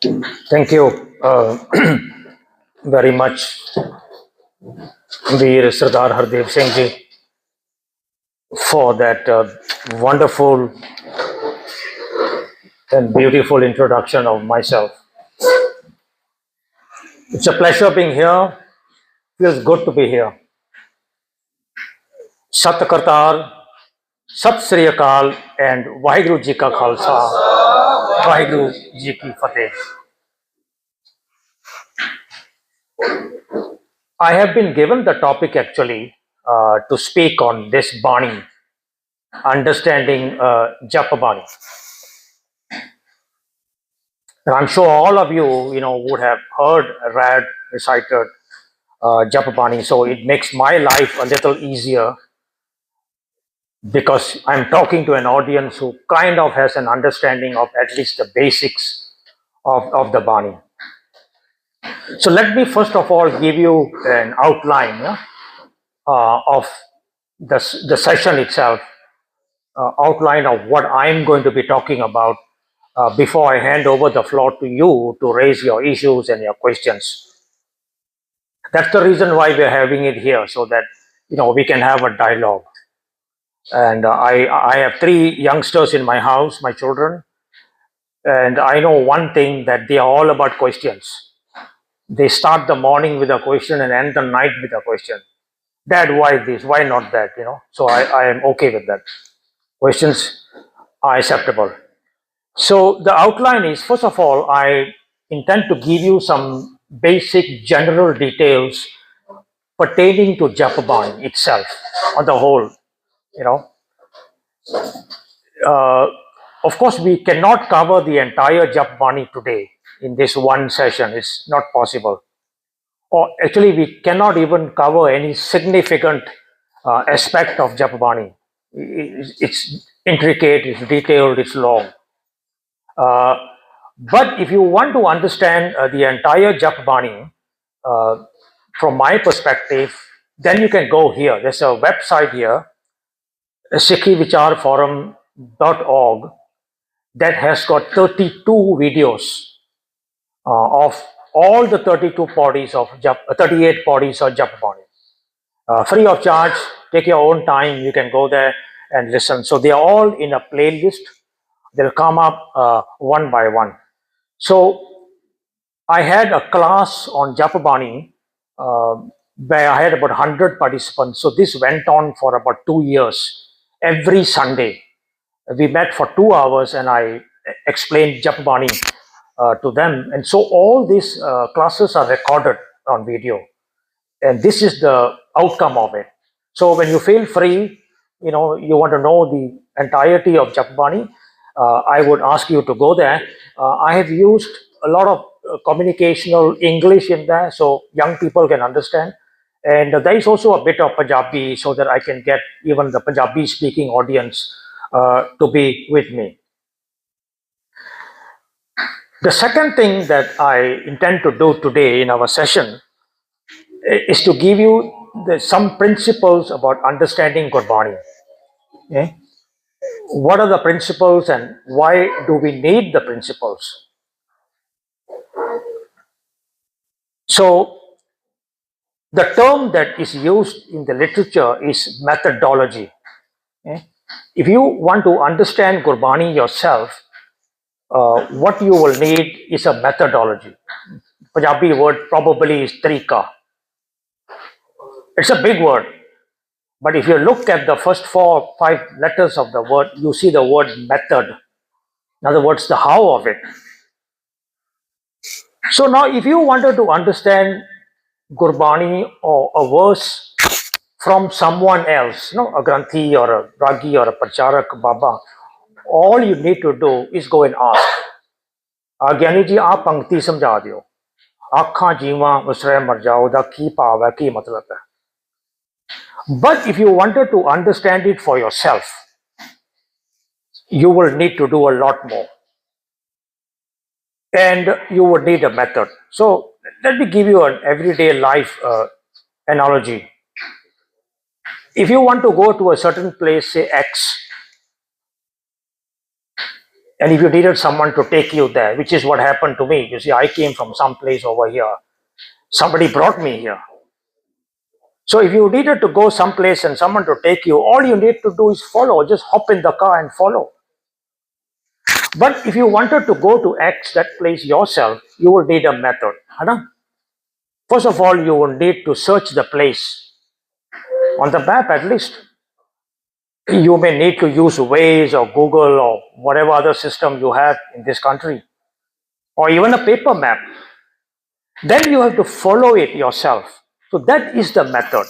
Thank you very much, Veer Sardar Hardev Singh ji, for that wonderful and beautiful introduction of myself. It's a pleasure being here. Feels good to be here. Sat Kartar, Sat Sri Akal, and Vaheguru Ji Ka Khalsa, Vaheguru Ji Ki Fateh. I have been given the topic actually to speak on this Bani, understanding Jap Bani. And I'm sure all of you, would have heard, read, recited Jap Bani. So it makes my life a little easier because I'm talking to an audience who kind of has an understanding of at least the basics of the Bani. So let me first of all give you an outline of the session itself, outline of what I'm going to be talking about before I hand over the floor to you to raise your issues and your questions. That's the reason why we're having it here, so that we can have a dialogue. And I have three youngsters in my house, my children, and I know one thing, that they are all about questions. They start the morning with a question and end the night with a question. Dad, why this? Why not that? So I am okay with that. Questions are acceptable. So the outline is, first of all, I intend to give you some basic general details pertaining to Jap Bani itself on the whole. You know, uh, of course, we cannot cover the entire Jap Bani today in this one session. It's not possible. Or actually, we cannot even cover any significant aspect of Jap Bani. It's intricate, it's detailed, it's long. Uh, but if you want to understand the entire Jap Bani, uh, from my perspective, then you can go here. There's a website here, sikhivicharforum.org, that has got 32 videos of all the 32 bodies of 38 bodies of Jap Bani. Free of charge, take your own time, you can go there and listen. So they are all in a playlist. They'll come up one by one. So I had a class on Jap Bani where I had about 100 participants. So this went on for about 2 years. Every Sunday, we met for 2 hours and I explained Jap Bani to them. And so all these classes are recorded on video. And this is the outcome of it. So when you feel free, you want to know the entirety of Jap Bani, I would ask you to go there. I have used a lot of communicational English in there so young people can understand. And there is also a bit of Punjabi so that I can get even the Punjabi speaking audience to be with me. The second thing that I intend to do today in our session is to give you some principles about understanding Gurbani. Okay? What are the principles and why do we need the principles? So, the term that is used in the literature is methodology. Okay? If you want to understand Gurbani yourself, what you will need is a methodology. Punjabi word probably is trika. It's a big word, but if you look at the first 4 or 5 letters of the word, you see the word method. In other words, the how of it. So now, if you wanted to understand Gurbani or a verse from someone else, a Granthi or a Ragi or a Pracharak Baba, all you need to do is go and ask. Gyani ji, aap pankti samjha diyo. Aakhan jeevan usre mar jao, da ki bhav hai, ki matlab hai. But if you wanted to understand it for yourself, you will need to do a lot more. And you would need a method. So let me give you an everyday life analogy. If you want to go to a certain place, say X, And if you needed someone to take you there, which is what happened to me, you see, I came from some place over here. Somebody brought me here. So if you needed to go someplace and someone to take you, all you need to do is follow. Just hop in the car and follow. But if you wanted to go to X, that place yourself, you will need a method. First of all, you will need to search the place on the map at least. You may need to use Waze or Google or whatever other system you have in this country, or even a paper map. Then you have to follow it yourself. So that is the method.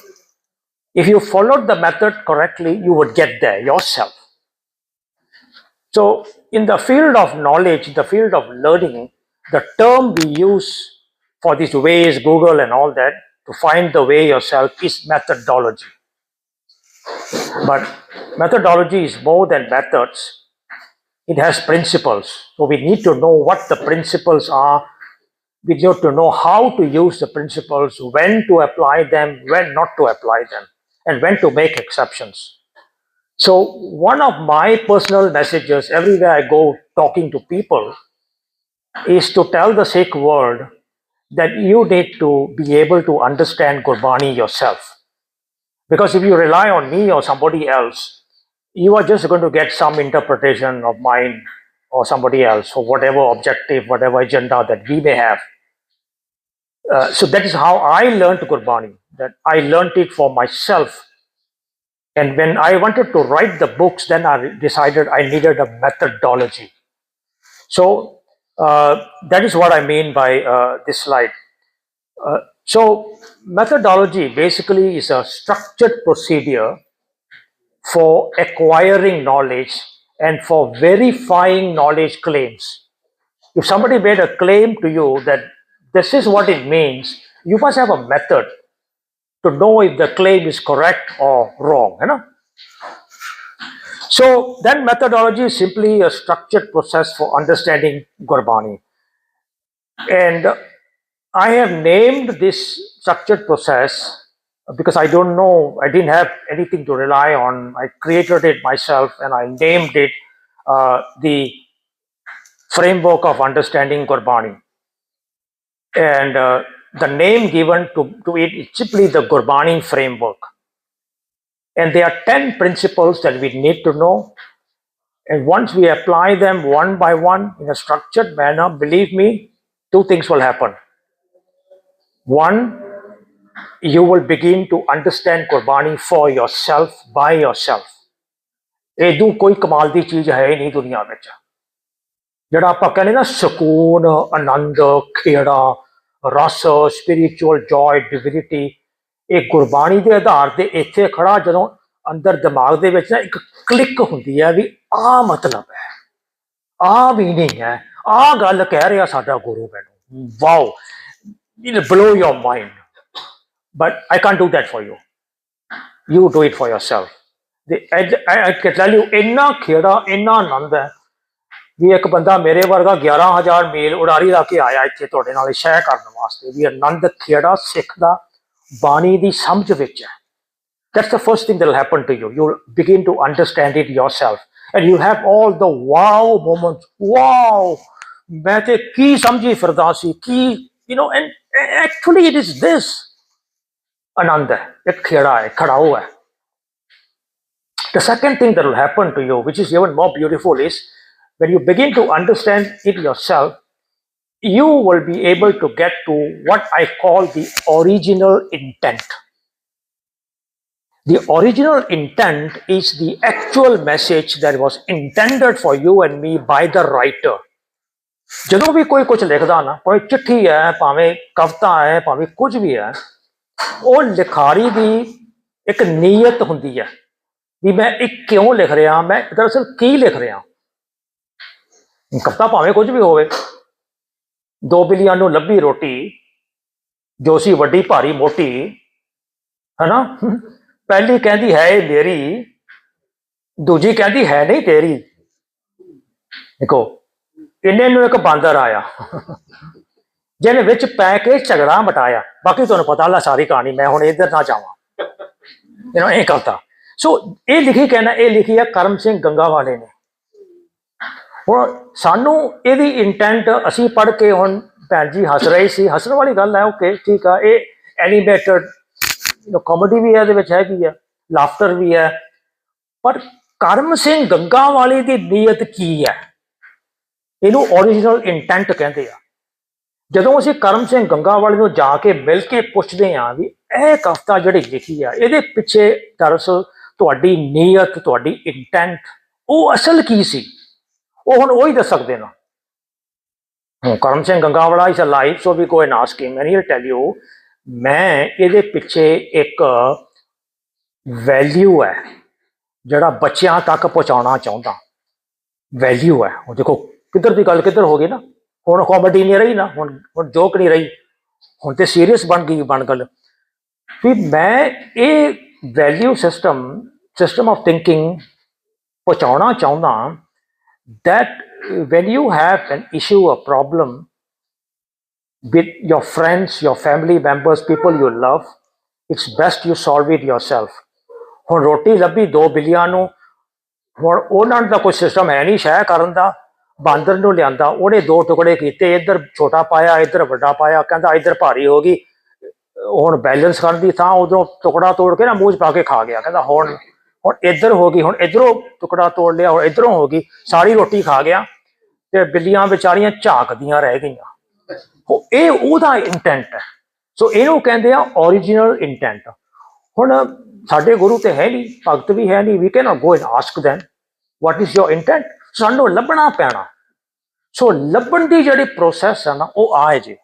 If you followed the method correctly, you would get there yourself. So in the field of knowledge, the field of learning, the term we use for these Ways, Google and all that, to find the way yourself is methodology. But methodology is more than methods. It has principles. So we need to know what the principles are. We need to know how to use the principles, when to apply them, when not to apply them, and when to make exceptions. So one of my personal messages everywhere I go talking to people is to tell the Sikh world that you need to be able to understand Gurbani yourself. Because if you rely on me or somebody else, you are just going to get some interpretation of mine or somebody else for whatever objective, whatever agenda that we may have. So that is how I learned Gurbani, that I learned it for myself. And when I wanted to write the books, then I decided I needed a methodology. So that is what I mean by this slide. So methodology basically is a structured procedure for acquiring knowledge and for verifying knowledge claims. If somebody made a claim to you that this is what it means, you must have a method to know if the claim is correct or wrong. So that methodology is simply a structured process for understanding Gurbani. And I have named this structured process because I don't know, I didn't have anything to rely on. I created it myself and I named it the framework of understanding Gurbani. And the name given to it is simply the Gurbani framework. And there are 10 principles that we need to know. And once we apply them one by one in a structured manner, believe me, two things will happen. One, you will begin to understand Gurbani for yourself, by yourself. ਇਹਦੂ ਕੋਈ ਕਮਾਲ ਦੀ ਚੀਜ਼ ਹੈ ਨਹੀਂ ਦੁਨੀਆ ਵਿੱਚ ਜਿਹੜਾ ਆਪਾਂ ਕਹਿੰਦੇ ਨਾ ਸਕੂਨ ਆਨੰਦ ਖੇੜਾ ਰਸ ਸਪਿਰਿਚੁਅਲ ਜੋਏ ਡਿਵਿਨਿਟੀ ਇਹ ਗੁਰਬਾਣੀ ਦੇ ਆਧਾਰ ਤੇ ਇੱਥੇ ਖੜਾ ਜਦੋਂ ਅੰਦਰ ਦਿਮਾਗ ਦੇ ਵਿੱਚ ਨਾ ਇੱਕ ਕਲਿੱਕ ਹੁੰਦੀ ਹੈ ਵੀ ਆਹ ਮਤਲਬ ਹੈ ਆਹ ਮੀਨਿੰਗ ਹੈ ਆਹ ਗੱਲ ਕਹਿ ਰਿਹਾ ਸਾਡਾ ਗੁਰੂ ਮੈਨੂੰ wow it'll blow your mind. But I can't do that for you. You do it for yourself. I can tell you, ਇੰਨਾ ਖੇੜਾ ਇੰਨਾ ਆਨੰਦ ਹੈ ਵੀ ਇੱਕ ਬੰਦਾ ਮੇਰੇ ਵਰਗਾ 11,000 ਮੀਲ ਉਡਾਰੀ ਲਾ ਕੇ ਆਇਆ ਇੱਥੇ ਤੁਹਾਡੇ ਨਾਲ ਸ਼ੇਅਰ ਕਰਨ ਵਾਸਤੇ ਵੀ ਆਨੰਦ ਖੇੜਾ ਸਿੱਖ ਦਾ ਬਾਣੀ ਦੀ ਸਮਝ ਵਿੱਚ ਹੈ. That's the first thing that will happen to you. You'll begin to understand it yourself. And you'll have all the wow moments. Wow! ਮੈਂ ਤੇ ਕੀ ਸਮਝੀ ਫਿਰਦਾ ਸੀ ਕੀ and actually it is this. Ananda, ek kheda hai, khadao hai. The second thing that will happen to you, which is even more beautiful, is when you begin to understand it yourself, you will be able to get to what I call the original intent. The original intent is the actual message that was intended for you and me by the writer. ਜਦੋਂ ਵੀ ਕੋਈ ਕੁਝ ਲਿਖਦਾ ਨਾ ਭਾਵੇਂ ਚਿੱਠੀ ਹੈ ਭਾਵੇਂ ਕਵਿਤਾ ਹੈ ਭਾਵੇਂ ਕੁਝ ਵੀ ਹੈ ਉਹ ਲਿਖਾਰੀ ਦੀ ਇੱਕ ਨੀਅਤ ਹੁੰਦੀ ਹੈ ਵੀ ਮੈਂ ਇਹ ਕਿਉਂ ਲਿਖ ਰਿਹਾ ਮੈਂ ਦਰਅਸਲ ਕੀ ਲਿਖ ਰਿਹਾ ਕਵਿਤਾ ਭਾਵੇਂ ਕੁਝ ਵੀ ਹੋਵੇ ਦੋ ਬਿੱਲੀਆਂ ਨੂੰ ਲੱਭੀ ਰੋਟੀ ਜੋ ਸੀ ਵੱਡੀ ਭਾਰੀ ਮੋਟੀ ਹਨਾ ਪਹਿਲੀ ਕਹਿੰਦੀ ਹੈ ਇਹ ਮੇਰੀ ਦੂਜੀ ਕਹਿੰਦੀ ਹੈ ਨਹੀਂ ਤੇਰੀ ਦੇਖੋ ਇੰਨੇ ਨੂੰ ਇੱਕ ਬਾਂਦਰ ਆਇਆ ਜਿਹਨੇ ਵਿੱਚ ਪੈ ਕੇ ਝਗੜਾ ਮਟਾਇਆ ਬਾਕੀ ਤੁਹਾਨੂੰ ਪਤਾ ਲਾ ਸਾਰੀ ਕਹਾਣੀ ਮੈਂ ਹੁਣ ਇੱਧਰ ਨਾ ਜਾਵਾਂ ਇਹ ਕਵਿਤਾ ਸੋ ਇਹ ਲਿਖੀ ਕਹਿੰਦਾ ਇਹ ਲਿਖੀ ਹੈ ਕਰਮ ਸਿੰਘ ਗੰਗਾ ਵਾਲੇ ਨੇ ਹੁਣ ਸਾਨੂੰ ਇਹਦੀ ਇੰਟੈਂਟ ਅਸੀਂ ਪੜ੍ਹ ਕੇ ਹੁਣ ਭੈਣ ਜੀ ਹੱਸ ਰਹੀ ਸੀ, ਹੱਸਣ ਵਾਲੀ ਗੱਲ ਹੈ, ਓਕੇ ਠੀਕ ਆ, ਇਹ ਐਨੀਮੇਟਡ ਕਾਮੇਡੀ ਵੀ ਇਹਦੇ ਵਿੱਚ ਹੈਗੀ ਆ, ਲਾਫਟਰ ਵੀ ਹੈ, ਪਰ ਕਰਮ ਸਿੰਘ ਗੰਗਾ ਵਾਲੀ ਦੀ ਨੀਅਤ ਕੀ ਹੈ? ਇਹਨੂੰ ਓਰੀਜਨਲ ਇੰਟੈਂਟ ਕਹਿੰਦੇ ਆ। ਜਦੋਂ ਅਸੀਂ ਕਰਮ ਸਿੰਘ ਗੰਗਾ ਵਾਲੇ ਨੂੰ ਜਾ ਕੇ ਮਿਲ ਕੇ ਪੁੱਛਦੇ ਹਾਂ ਵੀ ਇਹ ਕਵਿਤਾ ਜਿਹੜੀ ਲਿਖੀ ਆ ਇਹਦੇ ਪਿੱਛੇ ਦਰਅਸਲ ਤੁਹਾਡੀ ਨੀਅਤ, ਤੁਹਾਡੀ ਇੰਟੈਂਟ, ਉਹ ਅਸਲ ਕੀ ਸੀ, ਉਹ ਹੁਣ ਉਹੀ ਦੱਸ ਸਕਦੇ ਨਾ। ਕਰਮ ਸਿੰਘ ਗੰਗਾ ਵਾਲਾ is alive, so we go and ask him and he will tell you. ਮੈਂ ਇਹਦੇ ਪਿੱਛੇ ਇੱਕ ਵੈਲਿਊ ਹੈ ਜਿਹੜਾ ਬੱਚਿਆਂ ਤੱਕ ਪਹੁੰਚਾਉਣਾ ਚਾਹੁੰਦਾ, ਵੈਲਿਊ ਹੈ। ਉਹ ਦੇਖੋ ਕਿੱਧਰ ਦੀ ਗੱਲ ਕਿੱਧਰ ਹੋ ਗਈ ਨਾ, ਹੁਣ ਕਾਮੇਡੀ ਨਹੀਂ ਰਹੀ ਨਾ, ਹੁਣ ਜੋਕ ਨਹੀਂ ਰਹੀ, ਹੁਣ ਤੇ ਸੀਰੀਅਸ ਬਣ ਗਈ ਗੱਲ ਵੀ ਮੈਂ ਇਹ ਵੈਲਿਊ ਸਿਸਟਮ ਆਫ ਥਿੰਕਿੰਗ ਪਹੁੰਚਾਉਣਾ ਚਾਹੁੰਦਾ that when you have an issue, a problem with your friends, your family members, people you love, it's best you solve it yourself. ਹੁਣ ਰੋਟੀ ਲੱਭੀ ਦੋ ਬਿੱਲੀਆਂ ਨੂੰ, ਹੁਣ ਉਹਨਾਂ ਦਾ ਕੋਈ ਸਿਸਟਮ ਹੈ ਨਹੀਂ ਸ਼ਹਿ ਕਰਨ ਦਾ, ਬਾਂਦਰ ਨੂੰ ਲਿਆਂਦਾ, ਉਹਨੇ ਦੋ ਟੁਕੜੇ ਕੀਤੇ, ਇੱਧਰ ਛੋਟਾ ਪਾਇਆ ਇੱਧਰ ਵੱਡਾ ਪਾਇਆ, ਕਹਿੰਦਾ ਇੱਧਰ ਭਾਰੀ ਹੋ ਗਈ, ਹੁਣ ਬੈਲੈਂਸ ਕਰਨ ਦੀ ਥਾਂ ਉਧਰੋਂ ਟੁਕੜਾ ਤੋੜ ਕੇ ਨਾ ਮੂੰਹ 'ਚ ਪਾ ਕੇ ਖਾ ਗਿਆ, ਕਹਿੰਦਾ ਹੁਣ ਇੱਧਰ ਹੋ ਗਈ, ਹੁਣ ਇੱਧਰੋਂ ਟੁਕੜਾ ਤੋੜ ਲਿਆ, ਹੁਣ ਇੱਧਰੋਂ ਹੋ ਗਈ, ਸਾਰੀ ਰੋਟੀ ਖਾ ਗਿਆ ਤੇ ਬਿੱਲੀਆਂ ਵਿਚਾਰੀਆਂ ਝਾਕਦੀਆਂ ਰਹਿ ਗਈਆਂ। ਇਹ ਉਹਦਾ ਇੰਟੈਂਟ ਹੈ। ਸੋ ਇਹਨੂੰ ਕਹਿੰਦੇ ਆ ਓਰੀਜਨਲ ਇੰਟੈਂਟ। ਹੁਣ ਸਾਡੇ ਗੁਰੂ ਤੇ ਹੈ ਨਹੀਂ, ਭਗਤ ਵੀ ਹੈ ਨਹੀਂ, we can not go and ask them what is your intent, ਸਾਨੂੰ ਲੱਭਣਾ ਪੈਣਾ। ਸੋ ਲੱਭਣ ਦੀ ਜਿਹੜੀ ਪ੍ਰੋਸੈਸ ਹੈ ਨਾ ਉਹ ਆ ਜੇ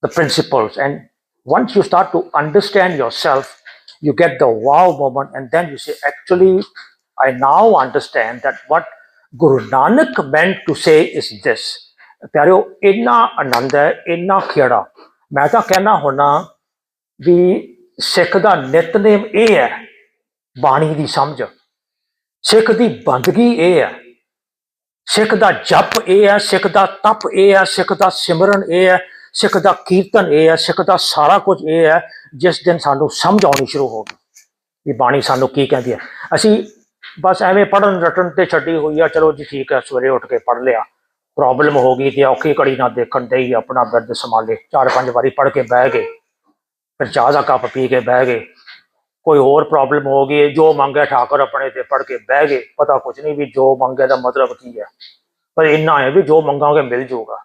the principles, and once you start to understand yourself, you get the wow moment, and then you say, actually I now understand that what Guru Nanak meant to say is this. ਪਿਆਰਿਓ ਇੰਨਾ ਆਨੰਦ ਹੈ, ਇੰਨਾ ਖੇੜਾ। ਮੈਂ ਤਾਂ ਕਹਿਣਾ ਹੁੰਦਾ ਵੀ ਸਿੱਖ ਦਾ ਨਿਤਨੇਮ ਇਹ ਹੈ, ਬਾਣੀ ਦੀ ਸਮਝ, ਸਿੱਖ ਦੀ ਬੰਦਗੀ ਇਹ ਹੈ, ਸਿੱਖ ਦਾ ਜਪ ਇਹ ਹੈ, ਸਿੱਖ ਦਾ ਤਪ ਇਹ ਹੈ, ਸਿੱਖ ਦਾ ਸਿਮਰਨ ਇਹ ਹੈ, ਸਿੱਖ ਦਾ ਕੀਰਤਨ ਇਹ ਹੈ, ਸਿੱਖ ਦਾ ਸਾਰਾ ਕੁਝ ਇਹ ਹੈ। ਜਿਸ ਦਿਨ ਸਾਨੂੰ ਸਮਝ ਆਉਣੀ ਸ਼ੁਰੂ ਹੋ ਗਈ ਵੀ ਬਾਣੀ ਸਾਨੂੰ ਕੀ ਕਹਿੰਦੀ ਹੈ, ਅਸੀਂ ਬਸ ਐਵੇਂ ਪੜ੍ਹਨ ਰਟਣ ਤੇ ਛੱਡੀ ਹੋਈ ਆ, ਚਲੋ ਜੀ ਠੀਕ ਹੈ, ਸਵੇਰੇ ਉੱਠ ਕੇ ਪੜ੍ਹ ਲਿਆ, ਪ੍ਰੋਬਲਮ ਹੋ ਗਈ ਤੇ ਔਖੀ ਘੜੀ ਨਾ ਦੇਖਣ ਦੇ ਹੀ ਆਪਣਾ ਬਿਰਦ ਸੰਭਾਲੇ, 4-5 ਵਾਰੀ ਪੜ੍ਹ ਕੇ ਬਹਿ ਗਏ, ਫਿਰ ਚਾਹ ਦਾ ਕੱਪ ਪੀ ਕੇ ਬਹਿ ਗਏ। ਕੋਈ ਹੋਰ ਪ੍ਰੋਬਲਮ ਹੋ ਗਈ, ਜੋ ਮੰਗੇ ਠਾਕੁਰ ਆਪਣੇ ਤੇ ਪੜ੍ਹ ਕੇ ਬਹਿ ਗਏ, ਪਤਾ ਕੁਝ ਨਹੀਂ ਵੀ ਜੋ ਮੰਗੇ ਦਾ ਮਤਲਬ ਕੀ ਹੈ, ਪਰ ਇੰਨਾ ਹੈ ਵੀ ਜੋ ਮੰਗਾਂਗੇ ਮਿਲ ਜਾਊਗਾ।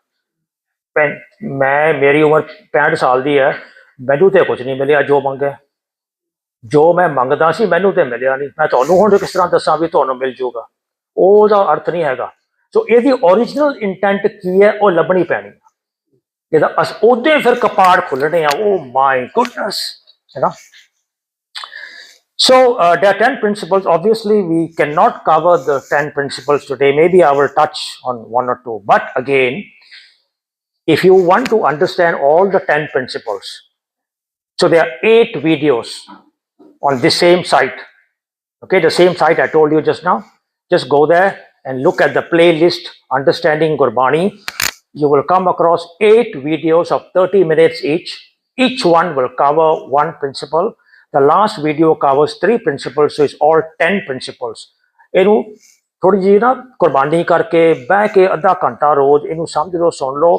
ਮੇਰੀ ਉਮਰ 65 ਸਾਲ ਦੀ ਹੈ, ਮੈਨੂੰ ਤੇ ਕੁਝ ਨਹੀਂ ਮਿਲਿਆ ਜੋ ਮੰਗਿਆ, ਜੋ ਮੈਂ ਮੰਗਦਾ ਸੀ ਮੈਨੂੰ ਤੇ ਮਿਲਿਆ ਨਹੀਂ। ਮੈਂ ਤੁਹਾਨੂੰ ਹੁਣ ਕਿਸ ਤਰ੍ਹਾਂ ਦੱਸਾਂ ਵੀ ਤੁਹਾਨੂੰ ਮਿਲ ਜਾਊਗਾ, ਉਹਦਾ ਅਰਥ ਨਹੀਂ ਹੈਗਾ। ਸੋ ਇਹਦੀ ਓਰੀਜਨਲ ਇੰਟੈਂਟ ਕੀ ਹੈ ਉਹ ਲੱਭਣੀ ਪੈਣੀ, ਇਹਦਾ ਉਹਦੇ ਫਿਰ ਕਪਾੜ ਖੁੱਲਣੇ ਆ। ਓ ਮਾਈ ਗੁੱਡਨੈਸ, ਹੈ ਨਾ। So there are 10 principles. Obviously, we cannot cover the 10 principles today. Maybe I will touch on one or two. But again, if you want to understand all the 10 principles, so there are 8 videos on the same site. Okay, the same site I told you just now. Just go there and look at the playlist, Understanding Gurbani. You will come across 8 videos of 30 minutes each. Each one will cover one principle. The last video covers 3 principles, so it's all 10 principles. ਇਹਨੂੰ ਥੋੜੀ ਜਿਹੀ ਨਾ ਕੁਰਬਾਨੀ ਕਰਕੇ ਬਹਿ ਕੇ ਅੱਧਾ ਘੰਟਾ ਰੋਜ਼ ਇਹਨੂੰ ਸਮਝ ਲਓ, ਸੁਣ ਲਓ,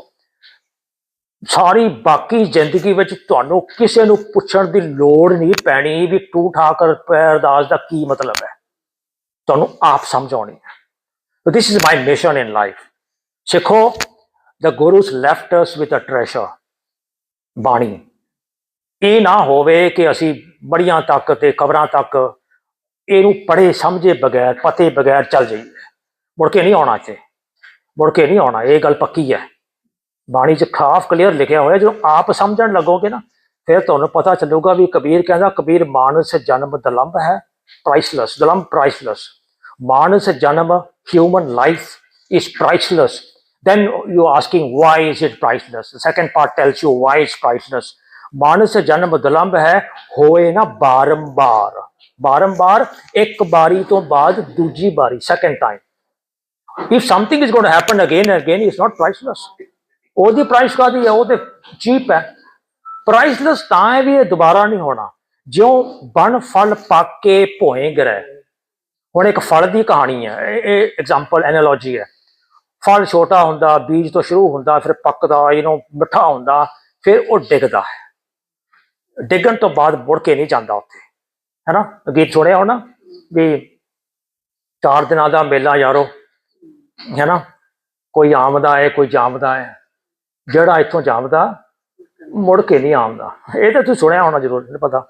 ਸਾਰੀ ਬਾਕੀ ਜ਼ਿੰਦਗੀ ਵਿੱਚ ਤੁਹਾਨੂੰ ਕਿਸੇ ਨੂੰ ਪੁੱਛਣ ਦੀ ਲੋੜ ਨਹੀਂ ਪੈਣੀ ਵੀ ਟੂ ਠਾਕਰ ਅਰਦਾਸ ਦਾ ਕੀ ਮਤਲਬ ਹੈ, ਤੁਹਾਨੂੰ ਆਪ ਸਮਝ ਆਉਣੀ ਹੈ। So this is my mission in life. ਸਿੱਖੋ, the Gurus left us with a treasure, ਬਾਣੀ। ਇਹ ਨਾ ਹੋਵੇ ਕਿ ਅਸੀਂ ਬੜੀਆਂ ਤੱਕ ਤੇ ਕਬਰਾਂ ਤੱਕ ਇਹਨੂੰ ਪੜ੍ਹੇ ਸਮਝੇ ਬਗੈਰ, ਪਤੇ ਬਗੈਰ ਚੱਲ ਜਾਈਏ, ਮੁੜ ਕੇ ਨਹੀਂ ਆਉਣਾ ਇੱਥੇ, ਮੁੜ ਕੇ ਨਹੀਂ ਆਉਣਾ, ਇਹ ਗੱਲ ਪੱਕੀ ਹੈ। ਬਾਣੀ 'ਚ ਖਾਫ ਕਲੀਅਰ ਲਿਖਿਆ ਹੋਇਆ, ਜਦੋਂ ਆਪ ਸਮਝਣ ਲੱਗੋਗੇ ਨਾ ਫਿਰ ਤੁਹਾਨੂੰ ਪਤਾ ਚੱਲੂਗਾ ਵੀ ਕਬੀਰ ਕਹਿੰਦਾ, ਕਬੀਰ ਮਾਨਸ ਜਨਮ ਦਲੰਭ ਹੈ, ਪ੍ਰਾਈਸਲੈਸ, ਦਲੰਭ ਪ੍ਰਾਈਸਲੈਸ। ਮਾਨਸ ਜਨਮ, human life is priceless. Then you're asking why is it priceless? The second part tells you why it's priceless. ਮਾਨਸ ਜਨਮ ਦਲੰਭ ਹੈ, ਹੋਏ ਨਾ ਬਾਰੰਬਾਰ, ਬਾਰੰਬਾਰ, ਇੱਕ ਬਾਰੀ ਤੋਂ ਬਾਅਦ ਦੂਜੀ ਬਾਰੀ, second time. If something is going to happen again and again, it's not priceless. ਉਹਦੀ ਪ੍ਰਾਈਸ ਕਾਹਦੀ ਹੈ, ਉਹ ਤੇ ਚੀਪ ਹੈ। ਪ੍ਰਾਈਸਲੈਸ ਤਾਂ ਹੈ ਵੀ ਇਹ ਦੁਬਾਰਾ ਨਹੀਂ ਹੋਣਾ। ਜਿਉਂ ਬਣ ਫਲ ਪੱਕ ਕੇ ਭੋਏ ਗਿਰੇ। ਹੁਣ ਇੱਕ ਫਲ ਦੀ ਕਹਾਣੀ ਹੈ, ਇਹ ਐਗਜ਼ਾਮਪਲ ਐਨਾਲੋਜੀ ਹੈ। फल छोटा हुंदा, बीज तो शुरू हुंदा, फिर पकदा, मिठा हुंदा, फिर वो डिगदा है। डिगन तो बाद मुड़ के नहीं जाता उत्थे, है ना। गीत सुनिया हो ना भी 4 दिनों का मेला यारो, है ना, कोई आमदा है कोई जामदा है, जड़ा इत्थों जामदा मुड़ के नहीं आमदा। ये तो तुम सुनिया होना जरूर, नहीं पता।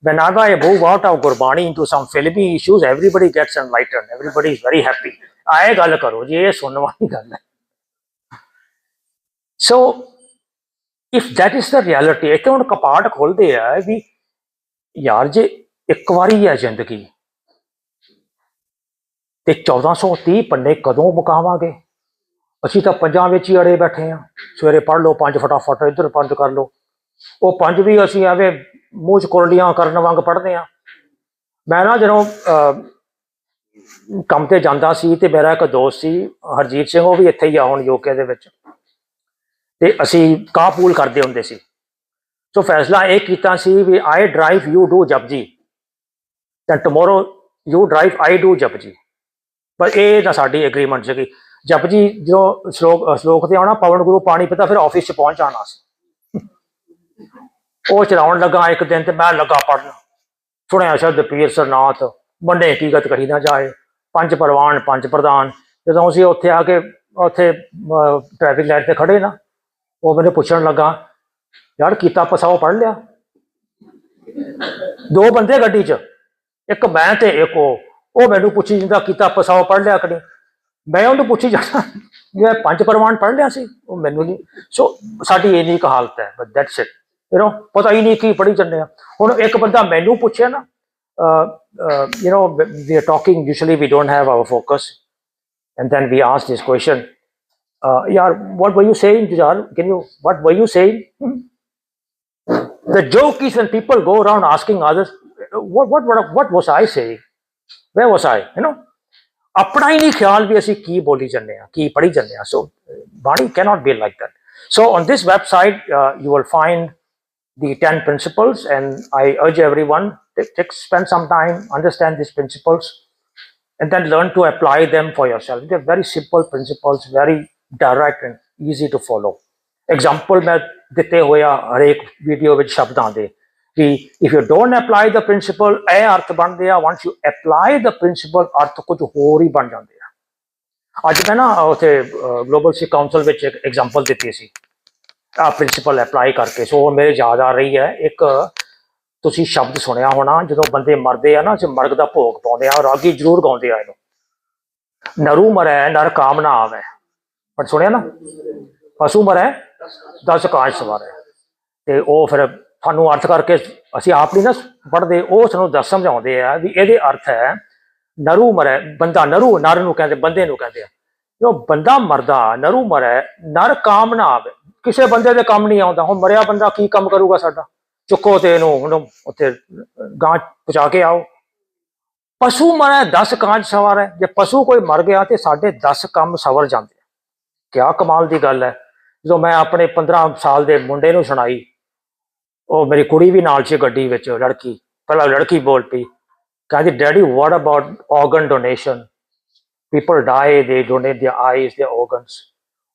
Whenever I move out of Gurbani into some filmy issues, everybody gets enlightened, everybody is very happy। आए गल करो जी, ये सुनने वाली गल है। So if that is the reality, इतने हुण कपाट खोलते हैं भी यार जे एक बारी है जिंदगी, ते 1430 पन्ने कदों मुकावांगे। ਅਸੀਂ ਤਾਂ ਪੰਜਾਂ ਵਿੱਚ ਹੀ ਅੜੇ ਬੈਠੇ ਹਾਂ। ਸਵੇਰੇ ਪੜ੍ਹ ਲਓ 5 ਫਟਾਫਟ, ਇੱਧਰ 5 ਕਰ ਲਓ। ਉਹ 5 ਵੀ ਅਸੀਂ ਐਵੇਂ ਮੂੰਹ 'ਚ ਕੁਰਲੀਆਂ ਕਰਨ ਵਾਂਗ ਪੜ੍ਹਦੇ ਹਾਂ। ਮੈਂ ਨਾ ਜਦੋਂ ਕੰਮ ਤੇ ਜਾਂਦਾ ਸੀ ਤੇ ਮੇਰਾ ਇੱਕ ਦੋਸਤ ਸੀ ਹਰਜੀਤ ਸਿੰਘ, ਉਹ ਵੀ ਇੱਥੇ ਹੀ ਆ ਹੁਣ ਯੂਕੇ ਦੇ ਵਿੱਚ, ਤੇ ਅਸੀਂ ਕਾਰ ਪੂਲ ਕਰਦੇ ਹੁੰਦੇ ਸੀ। ਸੋ ਫੈਸਲਾ ਇਹ ਕੀਤਾ ਸੀ ਵੀ ਆਈ ਡਰਾਈਵ ਯੂ ਡੂ ਜਪਜੀ, ਤਾਂ tomorrow you drive I do Japji. ਪਰ ਇਹ ਤਾਂ ਸਾਡੀ ਐਗਰੀਮੈਂਟ ਸੀਗੀ। ਜਪਜੀ ਜੋ ਸਲੋਕ ਤੇ ਆਉਣਾ, ਪਵਨ ਗੁਰੂ ਪਾਣੀ ਪਿਤਾ, ਫਿਰ ਆਫਿਸ 'ਚ ਪਹੁੰਚ ਜਾਣਾ ਸੀ। ਉਹ ਚਲਾਉਣ ਲੱਗਾ ਇੱਕ ਦਿਨ ਤੇ ਮੈਂ ਲੱਗਾ ਪੜ੍ਹਨ। ਸੁਣਿਆ ਸ਼ਬਦ ਪੀਰ ਸਰਨਾਥ, ਮੰਨੇ ਹਕੀਕਤ ਕਹੀ ਨਾ ਜਾਏ, 5 ਪ੍ਰਵਾਨ 5 ਪ੍ਰਧਾਨ। ਜਦੋਂ ਅਸੀਂ ਉੱਥੇ ਆ ਕੇ ਉੱਥੇ ਟ੍ਰੈਫਿਕ ਲਾਈਟ ਤੇ ਖੜੇ ਨਾ, ਉਹ ਮੈਨੂੰ ਪੁੱਛਣ ਲੱਗਾ ਯਾਰ ਕੀਤਾ ਪਸਾਓ ਪੜ੍ਹ ਲਿਆ? 2 ਬੰਦੇ ਗੱਡੀ 'ਚ, ਇੱਕ ਮੈਂ ਤੇ ਇੱਕ ਉਹ ਮੈਨੂੰ ਪੁੱਛੀ ਜਾਂਦਾ ਕੀਤਾ ਪਸਾਓ ਪੜ੍ਹ ਲਿਆ ਕਿ ਨਹੀਂ। ਮੈਂ ਉਹਨੂੰ ਪੁੱਛੀ ਜਾਣਾ ਮੈਂ 5 ਪ੍ਰਵਾਨ ਪੜ੍ਹ ਲਿਆ ਸੀ, ਉਹ ਮੈਨੂੰ ਨਹੀਂ। ਸੋ ਸਾਡੀ ਇੰਨੀ ਕੁ ਹਾਲਤ ਹੈ, ਬਟ ਦੈਟਸ ਇਟ। ਪਤਾ ਹੀ ਨਹੀਂ ਕੀ ਪੜ੍ਹੀ ਜਾਂਦੇ ਆ। ਹੁਣ ਇੱਕ ਬੰਦਾ ਮੈਨੂੰ ਪੁੱਛਿਆ ਨਾ, we are talking, usually we don't have our focus, and then we ask this question, yaar, what were you saying, Jujar? What were you saying? The joke is when people go around asking others, what was I saying? Where was I? अपना ही नहीं ख्याल भी ਅਸੀਂ ਕੀ ਬੋਲੀ ਜਾਂਦੇ ਆ, ਕੀ ਪੜ੍ਹੀ ਜਾਂਦੇ ਆ। So Bani cannot be like that. So on this website you will find the 10 principles, and I urge everyone to spend some time, understand these principles, and then learn to apply them for yourself. They're very simple principles, very direct and easy to follow. Example मैं ਦਿੱਤੇ ਹੋਇਆ ਹਰੇਕ video ਵਿੱਚ ਸ਼ਬਦਾਂ ਦੇ कि if you don't apply the principle, ਇਹ ਅਰਥ ਬਣਦੇ ਆ। once you apply the principle, ਅਰਥ ਕੁਝ ਹੋਰ ਹੀ ਬਣ ਜਾਂਦੇ ਆ। ਅੱਜ ਮੈਂ ਨਾ ਉੱਥੇ ਗਲੋਬਲ ਸਿੱਖ ਕਾਉਂਸਲ ਵਿੱਚ ਇੱਕ ਐਗਜ਼ਾਮਪਲ ਦਿੱਤੀ ਸੀ ਆ ਪ੍ਰਿੰਸੀਪਲ ਅਪਲਾਈ ਕਰਕੇ। ਸੋ ਮੇਰੇ ਯਾਦ ਆ ਰਹੀ ਹੈ, ਇੱਕ ਤੁਸੀਂ ਸ਼ਬਦ ਸੁਣਿਆ ਹੋਣਾ, ਜਦੋਂ ਬੰਦੇ ਮਰਦੇ ਆ ਨਾ, ਅਸੀਂ ਮਰਗ ਦਾ ਭੋਗ ਪਾਉਂਦੇ ਆ, ਰਾਗੀ ਜ਼ਰੂਰ ਗਾਉਂਦੇ ਆ ਇਹਨੂੰ, ਨਰੂ ਮਰੈ ਨਰ ਕਾਮ ਨਾ ਆਵੇ। ਪਰ ਸੁਣਿਆ ਨਾ, ਪਸ਼ੂ ਮਰੈ 10 ਕਾਜ ਸਵਾਰੈ। ਤੇ ਉਹ ਫਿਰ ਸਾਨੂੰ ਅਰਥ ਕਰਕੇ ਅਸੀਂ ਆਪ ਨਹੀਂ ਨਾ ਪੜ੍ਹਦੇ, ਉਹ ਸਾਨੂੰ ਦੱਸ ਸਮਝਾਉਂਦੇ ਆ ਵੀ ਇਹਦੇ ਅਰਥ ਹੈ ਨਰੂ ਮਰੈ, ਬੰਦਾ ਨਰੂ, ਨਰ ਨੂੰ ਕਹਿੰਦੇ, ਬੰਦੇ ਨੂੰ ਕਹਿੰਦੇ ਆ। ਜੋ ਬੰਦਾ ਮਰਦਾ, ਨਰੂ ਮਰੈ ਨਰ ਕਾਮ ਨਾ ਆਵੇ, ਕਿਸੇ ਬੰਦੇ ਦੇ ਕੰਮ ਨਹੀਂ ਆਉਂਦਾ। ਹੁਣ ਮਰਿਆ ਬੰਦਾ ਕੀ ਕੰਮ ਕਰੂਗਾ ਸਾਡਾ? ਚੁੱਕੋ ਤੇ ਇਹਨੂੰ ਹੁਣ ਉੱਥੇ ਗਾਂ ਪਹੁੰਚਾ ਕੇ ਆਓ। ਪਸ਼ੂ ਮਰੈ 10 ਕਾਜ ਸਵਾਰੈ, ਜੇ ਪਸ਼ੂ ਕੋਈ ਮਰ ਗਿਆ ਤੇ ਸਾਡੇ 10 ਕੰਮ ਸਵਰ ਜਾਂਦੇ ਆ। ਕਿਆ ਕਮਾਲ ਦੀ ਗੱਲ ਹੈ। ਜਦੋਂ ਮੈਂ ਆਪਣੇ 15 ਸਾਲ ਦੇ ਮੁੰਡੇ ਨੂੰ ਸੁਣਾਈ, ਉਹ ਮੇਰੀ ਕੁੜੀ ਵੀ ਨਾਲ ਸੀ ਗੱਡੀ ਵਿੱਚ, ਲੜਕੀ, ਪਹਿਲਾਂ ਲੜਕੀ ਬੋਲ ਪਈ, ਕਹਿੰਦੀ daddy what about organ donation? People die, they donate their eyes, their organs.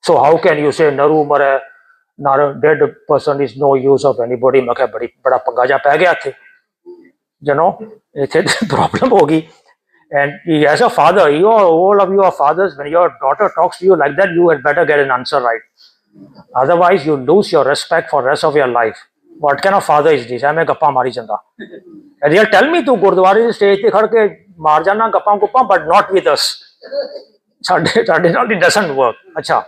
So how can you say naru mare, not a dead person is no use of anybody? ਮੈਂ ਕਿਹਾ ਬੜਾ ਪੰਗਾ ਜਿਹਾ ਪੈ ਗਿਆ ਇੱਥੇ, ਇੱਥੇ ਪ੍ਰੋਬਲਮ ਹੋ ਗਈ। And as a father, all of you are fathers. When your daughter talks to you like that, you had better get an answer right. Otherwise, you lose your respect for the rest of your life. What kind of father is this? ਐਵੇਂ ਗੱਪਾਂ ਮਾਰੀ ਜਾਂਦਾ। Real tell me, ਤੂੰ ਗੁਰਦੁਆਰੇ ਦੀ stage ਤੇ ਖੜ ਕੇ ਮਾਰ ਜਾਣਾ ਗੱਪਾਂ ਗੁੱਪਾਂ, but not with us. ਸਾਡੇ ਨਾਲ it doesn't work. ਅੱਛਾ,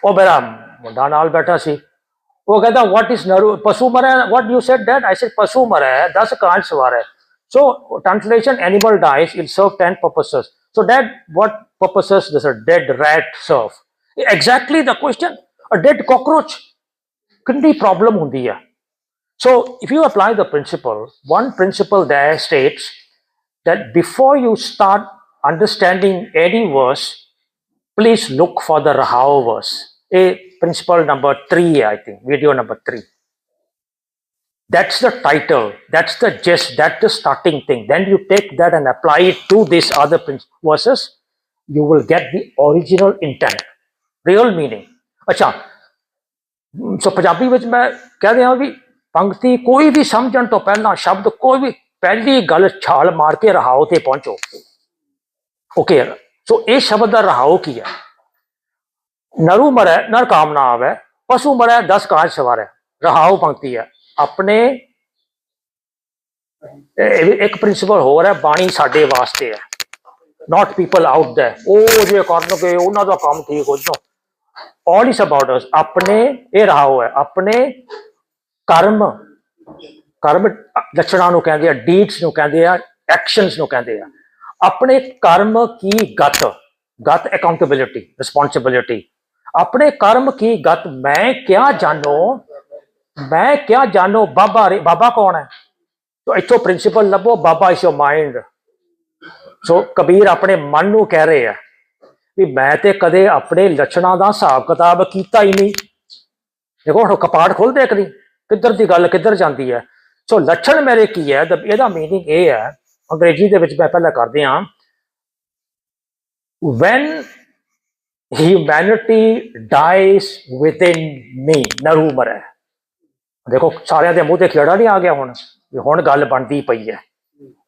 ਉਹ ਮੇਰਾ ਮੁੰਡਾ ਨਾਲ ਬੈਠਾ ਸੀ, ਉਹ ਕਹਿੰਦਾ what is naru ਪਸ਼ੂ ਮਰੈ, what you said that? I said ਪਸ਼ੂ ਮਰੈ 10 ਕਾਜ ਸਵਾਰੈ। So translation, animal dies, it serve 10 purposes. So that what purposes does a dead rat serve? Exactly the question. A dead cockroach, ਕਿੰਨੀ problem ਹੁੰਦੀ ਹੈ। So if you apply the principle, one principle there states that before you start understanding any verse, please look for the Rahao verse. Principle number 3, I think, video number 3. That's the title, that's the gist, that's the starting thing. Then you take that and apply it to these other verses, you will get the original intent, real meaning. अच्छा, सो पंजाबी विच मैं कह दिया भी पंक्ति कोई भी समझण तो पहला शब्द कोई भी पहली गल छाल मार के रहाओ ते पहुंचो। ओके, सो इस शब्द का रहाओ की है? नरू मरै नर काम ना आवे, पशु मरै 10 काज सवारे। रहाओ पंक्ति है अपने। एक प्रिंसिपल होर है, बाणी साडे वास्ते है, नॉट पीपल आउट दैयर। ओ जे करनगे उन्हां दा काम ठीक हो जाओ, ऑल इज अबाउट अस। अपने ये रहाओ है अपने कर्म, कर्म लक्षणों को कहते हैं, डीड्स को कहते हैं, एक्शंस को कहते हैं। अपने कर्म की गत, गत अकाउंटेबिलिटी, रिस्पॉन्सिबिलिटी। अपने कर्म की गत मैं क्या जानो, मैं क्या जानो बाबा रे। बाबा कौन है? तो इथों प्रिंसिपल लभो, baba is your mind. So Kabir अपने मन को कह रहे हैं भी मैं तो कदे अपने लक्षणों का हिसाब किताब किया ही नहीं। देखो हम कपाट खोलते एक नहीं, किधर की गल किधर जाती है। सो लक्षण मेरे की है, यदा मीनिंग ये है, अंग्रेजी के मैं पहले करते हाँ, when humanity dies within me, नरू मरै। देखो सारे के मुँह से खेड़ा नहीं आ गया हुण गल बनती पई है।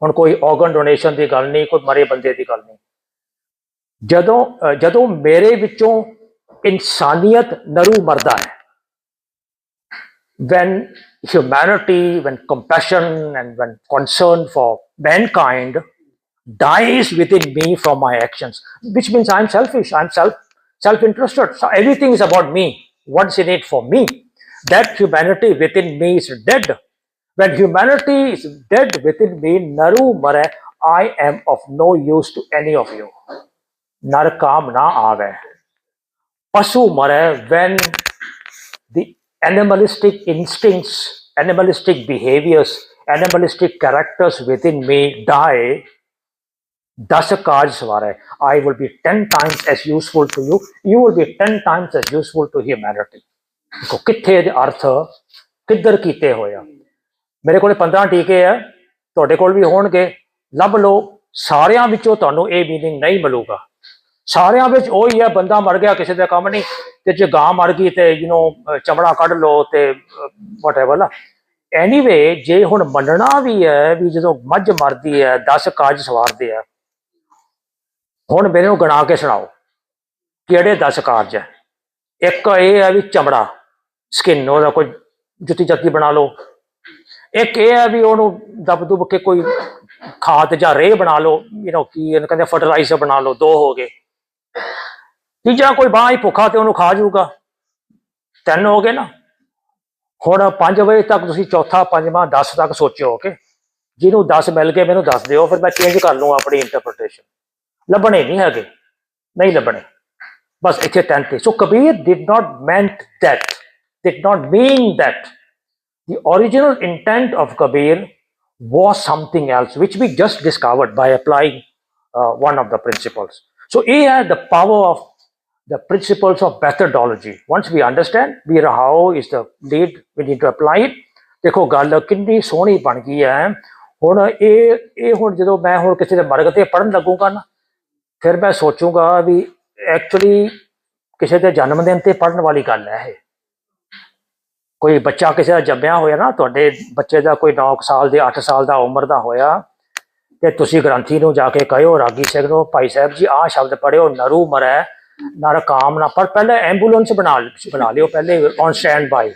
हुण कोई ऑर्गन डोनेशन की गल नहीं, कोई मरे बंदे की गल नहीं। जदों जदों मेरे विचों इंसानियत नरू मरदा है, when humanity, when compassion and when concern for mankind dies within me from my actions, which means I'm selfish, I'm self-interested, so everything is about me, what's in it for me, that humanity within me is dead. When humanity is dead within me, naru mare, I am of no use to any of you. Nar kaam na aave. Pasu mare, when the animalistic instincts, animalistic behaviors, animalistic characters within me die, 10 काज सवार है। I will be 10 times as useful to you, you will be 10 times as useful to humanity. देखो किथे दे अर्थ किधर कीते होया। मेरे को 15 टीके है, तुहाडे कोल भी होणगे, लभ लो। सारियां विचों तुहानूं ये मीनिंग नहीं मिलूगा। सारियां विच ओही है, बंदा मर गया किसी का काम नहीं, ते जे गां मर गई ते यू नो चमड़ा कढ़ लो ते वट एवर ला। एनीवे जे हुण मनना भी है भी जो मझ मरदी है 10 काज सवारदे है, हुण मैनूं गिणा के सुणाओ किहड़े 10 काज है। एक ये है भी चमड़ा, स्किन, ओहदा कोई जुत्ती जत्ती बना लो। एक ये है भी ओनू दब दुब के कोई खाद या रेह बना लो, यू नो की कहते फर्टिलाइजर बना लो, 2 हो गए। तीजा कोई बाह ही भुखा तो उन्होंने खा जूगा, 3 हो गए ना। हुण 5 बजे तक तुसीं चौथा, 5वां, 10 तक सोचो कि जिन्हों 10 मिल गए मैनूं दस दिओ, फिर मैं चेंज कर लूँ अपनी इंटरप्रिटेशन। लभणे नहीं है, नहीं लभणे, बस इत्थे 10 थे। So Kabir did not meant that, did not mean that. The original intent of Kabir was something else, which we just discovered by applying one of the principles. So, here the power of the principles of methodology. Once we understand, we how is the lead, we need to apply it. देखो गल कितनी सोहनी बन गई है। हुण ये हुण जदों मैं हुण किसी दे मरग ते पढ़न लगूंगा ना, फिर मैं सोचूंगा भी एक्चुअली किसी के जन्मदिन ते पढ़न वाली गल है। कोई बच्चा किसी का जम्मिया होया ना, तुहाडे बच्चे का कोई 9 साल के 8 साल का उम्र का होया, ते तुसीं ग्रंथी नूं जाके कहो, रागी सिंह नूं, भाई साहब जी आ शब्द पढ़ियो, नरू मरै नर काम ना। पर पहले एंबूलेंस बना लियो पहले ऑन स्टैंड बाई,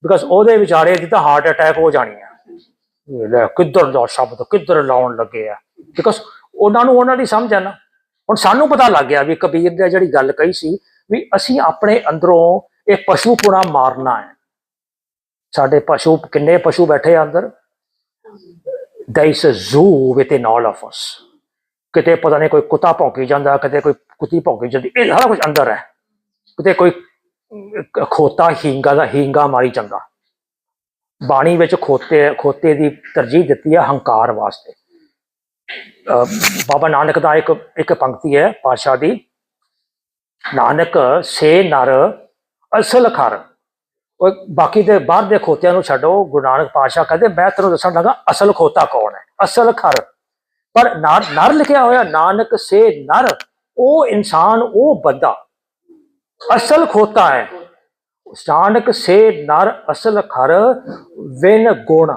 बिकॉज ओहदे विचारे दी तां हार्ट अटैक हो जानी है। लै किधर दा शब्द किधर लाउण लगे आ, बिकॉज उन्हां दी समझ है ना। हुण सानूं पता लग गया भी कबीर ने जिहड़ी गल कही सी भी असीं अपने अंदरों एक पशुपुणा मारना है। साडे पशु किन्ने पशु बैठे अंदर, there is a Jew within all of us. किते पता नहीं कोई कुत्ता भौंकी जांदा, किते कोई कुत्ती भौंकी जांदी, ये सारा कुछ अंदर है। किते कोई खोता हींगा मारी जांदा। बाणी विच खोते दी तरजीह दित्ती है हंकार वास्ते। बाबा नानक दा एक पंक्ति है पातशाह दी, नानक से नर असल खर। बाकी दे बाहर दे खोतियां नूं छड्डो, गुरु नानक पातशाह कहते मैं तेनों दस्सण लगा असल खोता कौन है, असल खर। पर नर लिखिया होया नानक से नर वो इंसान, वो बंदा असल खोता है। चाणक से नर असल खर विन गुण,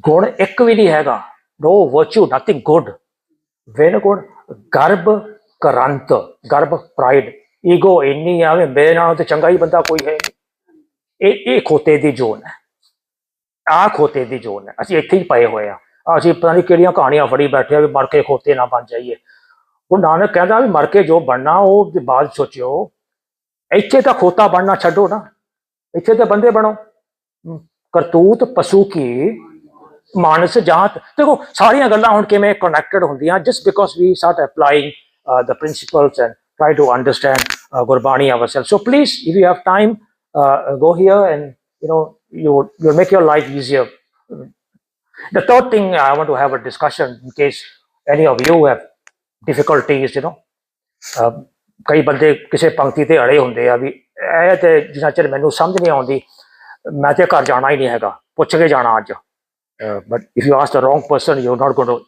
गुण एक भी नहीं हैगा, नो वर्च्यू, नथिंग गुड। विन गुण गर्भ करंत, गर्भ प्राइड, ईगो इन्नी आवे मेरे नाल तो चंगा ही बंदा कोई है नहीं। ये खोते दी जोन है, आ खोते दी जोन है। ਅਸੀਂ ਇੱਥੇ ਹੀ ਪਏ ਹੋਏ ਆ, ਅਸੀਂ ਪਤਾ ਨਹੀਂ ਕਿਹੜੀਆਂ ਕਹਾਣੀਆਂ ਫੜੀ ਬੈਠੇ ਆ ਵੀ ਮਰ ਕੇ ਖੋਤੇ ਨਾ ਬਣ ਜਾਈਏ। ਉਹ ਨਾਨਕ ਕਹਿੰਦਾ ਵੀ ਮਰ ਕੇ ਜੋ ਬਣਨਾ ਉਹ ਬਾਅਦ ਸੋਚਿਓ, ਇੱਥੇ ਤਾਂ ਖੋਤਾ ਬਣਨਾ ਛੱਡੋ ਨਾ, ਇੱਥੇ ਤਾਂ ਬੰਦੇ ਬਣੋ। ਕਰਤੂਤ ਪਸ਼ੂ ਕੀ ਮਾਨਸ ਜਾਤ, ਦੇਖੋ ਸਾਰੀਆਂ ਗੱਲਾਂ ਹੁਣ ਕਿਵੇਂ ਕਨੈਕਟਡ ਹੁੰਦੀਆਂ, just because we start applying the principles and try to understand Gurbani ourselves. So please, if you have time, go here and you'll make your life easier. The third thing I want to have a discussion in case any of you have difficulties, ਕਈ ਬੰਦੇ ਕਿਸੇ ਪੰਕਤੀ ਤੇ ਅੜੇ ਹੁੰਦੇ ਆ ਵੀ ਇਹ ਤੇ ਜਿੰਨਾ ਚਿਰ ਮੈਨੂੰ ਸਮਝ ਨਹੀਂ ਆਉਂਦੀ ਮੈਂ ਤੇ ਘਰ ਜਾਣਾ ਹੀ ਨਹੀਂ ਹੈਗਾ, ਪੁੱਛ ਕੇ ਜਾਣਾ ਅੱਜ। But if you ask the wrong person, you're not going to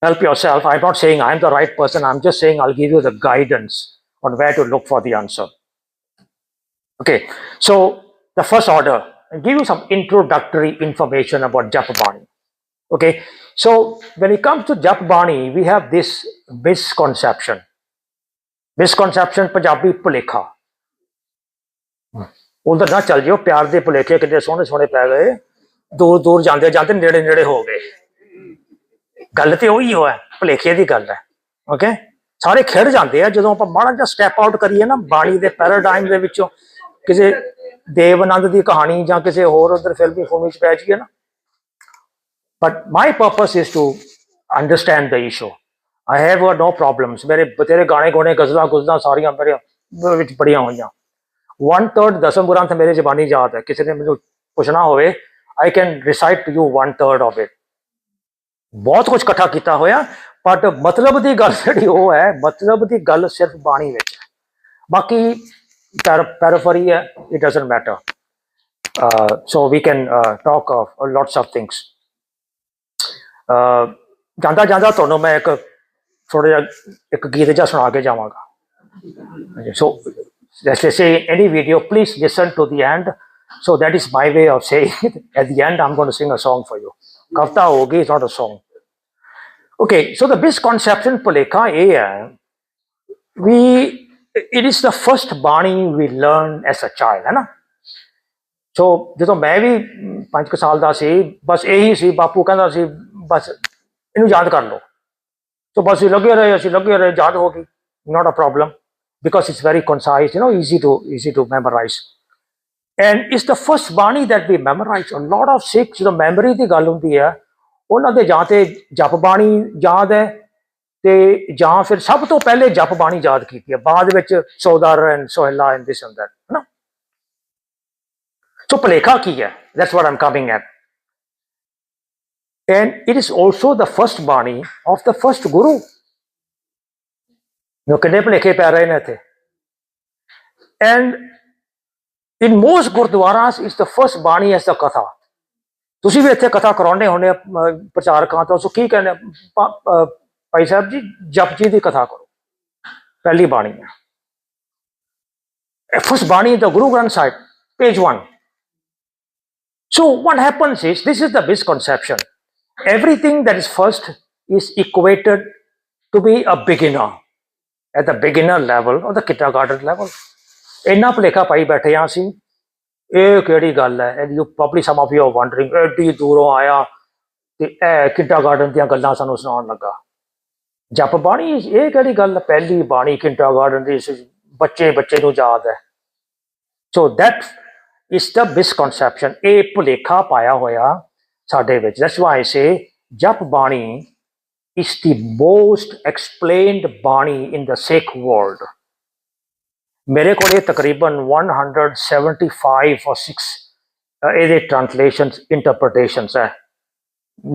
help yourself. I'm not saying I'm the right person. I'm just saying I'll give you the guidance on where to look for the answer. Okay, so the first order, I'll give you some introductory information about Jap Bani. Okay, so when it comes to Jap Bani, we have this misconception. Misconception, Punjabi ਭੁਲੇਖਾ। ਉਧਰ ਨਾ ਚੱਲ ਜਿਓ, ਪਿਆਰ ਦੇ ਭੁਲੇਖੇ ਕਿੰਨੇ ਸੋਹਣੇ ਸੋਹਣੇ ਪੈ ਗਏ, ਦੂਰ ਦੂਰ ਜਾਂਦੇ ਜਾਂਦੇ ਨੇੜੇ ਨੇੜੇ ਹੋ ਗਏ। ਗੱਲ ਤੇ ਉਹੀ ਹੋਇਆ, ਭੁਲੇਖੇ ਦੀ ਗੱਲ ਹੈ। ਓਕੇ, ਸਾਰੇ ਖਿੜ ਜਾਂਦੇ ਆ ਜਦੋਂ ਆਪਾਂ ਮਾੜਾ ਜਿਹਾ ਸਟੈਪ ਆਊਟ ਕਰੀਏ ਨਾ ਬਾਣੀ ਦੇ ਪੈਰਾਡਾਈਮ ਦੇ ਵਿੱਚੋਂ, ਕਿਸੇ ਦੇਵ ਆਨੰਦ ਦੀ ਕਹਾਣੀ ਜਾਂ ਕਿਸੇ ਹੋਰ ਉਧਰ ਫਿਲਮੀ ਫੂਮੀ ਚ ਪੈ ਜਾਈਏ ਨਾ। But my purpose is to understand the issue. I have no problems. ਮੇਰੇ ਬਤੇਰੇ ਗਾਣੇ ਗੋਣੇ ਗਜ਼ਲਾਂ ਗੁਜ਼ਲਾਂ ਸਾਰੀਆਂ ਮੇਰੇ ਵਿੱਚ ਪੜੀਆਂ ਹੋਈਆਂ। 1/3 ਦਸਮ ਗ੍ਰੰਥ ਮੇਰੇ ਜ਼ਬਾਨੀ ਯਾਦ ਹੈ। ਕਿਸੇ ਨੇ ਮੈਨੂੰ ਪੁੱਛਣਾ ਹੋਵੇ, I can recite to you 1/3 of it. ਬਹੁਤ ਕੁਝ ਇਕੱਠਾ ਕੀਤਾ ਹੋਇਆ, ਬਟ ਮਤਲਬ ਦੀ ਗੱਲ ਜਿਹੜੀ ਉਹ ਹੈ, ਮਤਲਬ ਦੀ ਗੱਲ ਸਿਰਫ ਬਾਣੀ ਵਿੱਚ ਹੈ। ਬਾਕੀ ਪੈਰਾਫਰੀ ਹੈ, it doesn't matter. So we can talk of lots of things. ਜਾਂਦਾ ਜਾਂਦਾ ਤੁਹਾਨੂੰ ਮੈਂ ਇੱਕ ਥੋੜਾ ਜਿਹਾ ਇੱਕ ਗੀਤ ਜਿਹਾ ਸੁਣਾ ਕੇ ਜਾਵਾਂਗਾ। ਸੋ as they say in any video, please listen to the end. So that is my way of saying it. At the end, I'm going to sing a song for you. Kavta hogi, it's not a song. Okay, so the misconception ਭੁਲੇਖਾ ਇਹ ਹੈ it is the first Bani we learn as a child, ਹੈ ਨਾ। ਸੋ ਜਦੋਂ ਮੈਂ ਵੀ 5 ਸਾਲ ਦਾ ਸੀ, ਬਸ ਇਹੀ ਸੀ, ਬਾਪੂ ਕਹਿੰਦਾ ਸੀ ਬਸ ਇਹਨੂੰ ਯਾਦ ਕਰ ਲਓ। So ਬਸ ਲੱਗੇ ਰਹੇ, ਯਾਦ ਹੋ ਗਈ, not a problem, because it's very concise, easy to memorize. And it's the first Bani that we memorize. A lot of Sikhs, ਜਦੋਂ ਮੈਮਰੀ ਦੀ ਗੱਲ ਹੁੰਦੀ ਹੈ, ਉਹਨਾਂ ਦੇ ਜਾਂ ਤੇ ਜਪ ਬਾਣੀ ਯਾਦ ਹੈ ਤੇ ਜਾਂ ਫਿਰ ਸਭ ਤੋਂ ਪਹਿਲੇ ਜਪ ਬਾਣੀ ਯਾਦ ਕੀਤੀ ਹੈ, ਬਾਅਦ ਵਿੱਚ Sodar and Sohila and this and that, ਹੈ ਨਾ। So ਭੁਲੇਖਾ ਕੀ ਹੈ? That's what I'm coming at. And it is also the first Bani of the first Guru. ਕਿੰਨੇ ਭੁਲੇਖੇ ਪੈ ਰਹੇ ਨੇ ਇੱਥੇ। And in most Gurdwaras, it's the first Bani as the Katha. ਤੁਸੀਂ ਵੀ ਇੱਥੇ ਕਥਾ ਕਰਾਉਂਦੇ ਹੁੰਦੇ ਪ੍ਰਚਾਰਕਾਂ ਤੋਂ, ਸੋ ਕੀ ਕਹਿੰਦੇ ਭਾਈ ਸਾਹਿਬ ਜੀ ਜਪ ਜੀ ਦੀ ਕਥਾ ਕਰੋ, ਪਹਿਲੀ ਬਾਣੀ ਹੈ। First Bani, the Guru Granth Sahib, page 1. So what happens is, this is the misconception. Everything that is first is equated to be a beginner, at the beginner level or the kindergarten level. ਇੰਨਾ ਭੁਲੇਖਾ ਪਾਈ ਬੈਠੇ ਹਾਂ ਅਸੀਂ, ਇਹ ਕਿਹੜੀ ਗੱਲ ਹੈ। And you probably some of you are wondering, ਐਡੀ ਦੂਰੋਂ ਆਇਆ ਤੇ ਇਹ kindergarten ਦੀਆਂ ਗੱਲਾਂ ਸਾਨੂੰ ਸੁਣਾਉਣ ਲੱਗਾ। ਜਪ ਬਾਣੀ ਇਹ ਕਿਹੜੀ ਗੱਲ, ਪਹਿਲੀ ਬਾਣੀ kindergarten ਦੀ, ਬੱਚੇ ਨੂੰ ਯਾਦ ਹੈ। So that is the misconception. ਇਹ ਭੁਲੇਖਾ ਪਾਇਆ ਹੋਇਆ ਸਾਡੇ ਵਿੱਚ। That's why I say Jap Bani is the most explained Bani in the Sikh world. ਮੇਰੇ ਕੋਲ ਤਕਰੀਬਨ 175 or 6 ਇਹਦੇ translations, interpretations ਹੈ।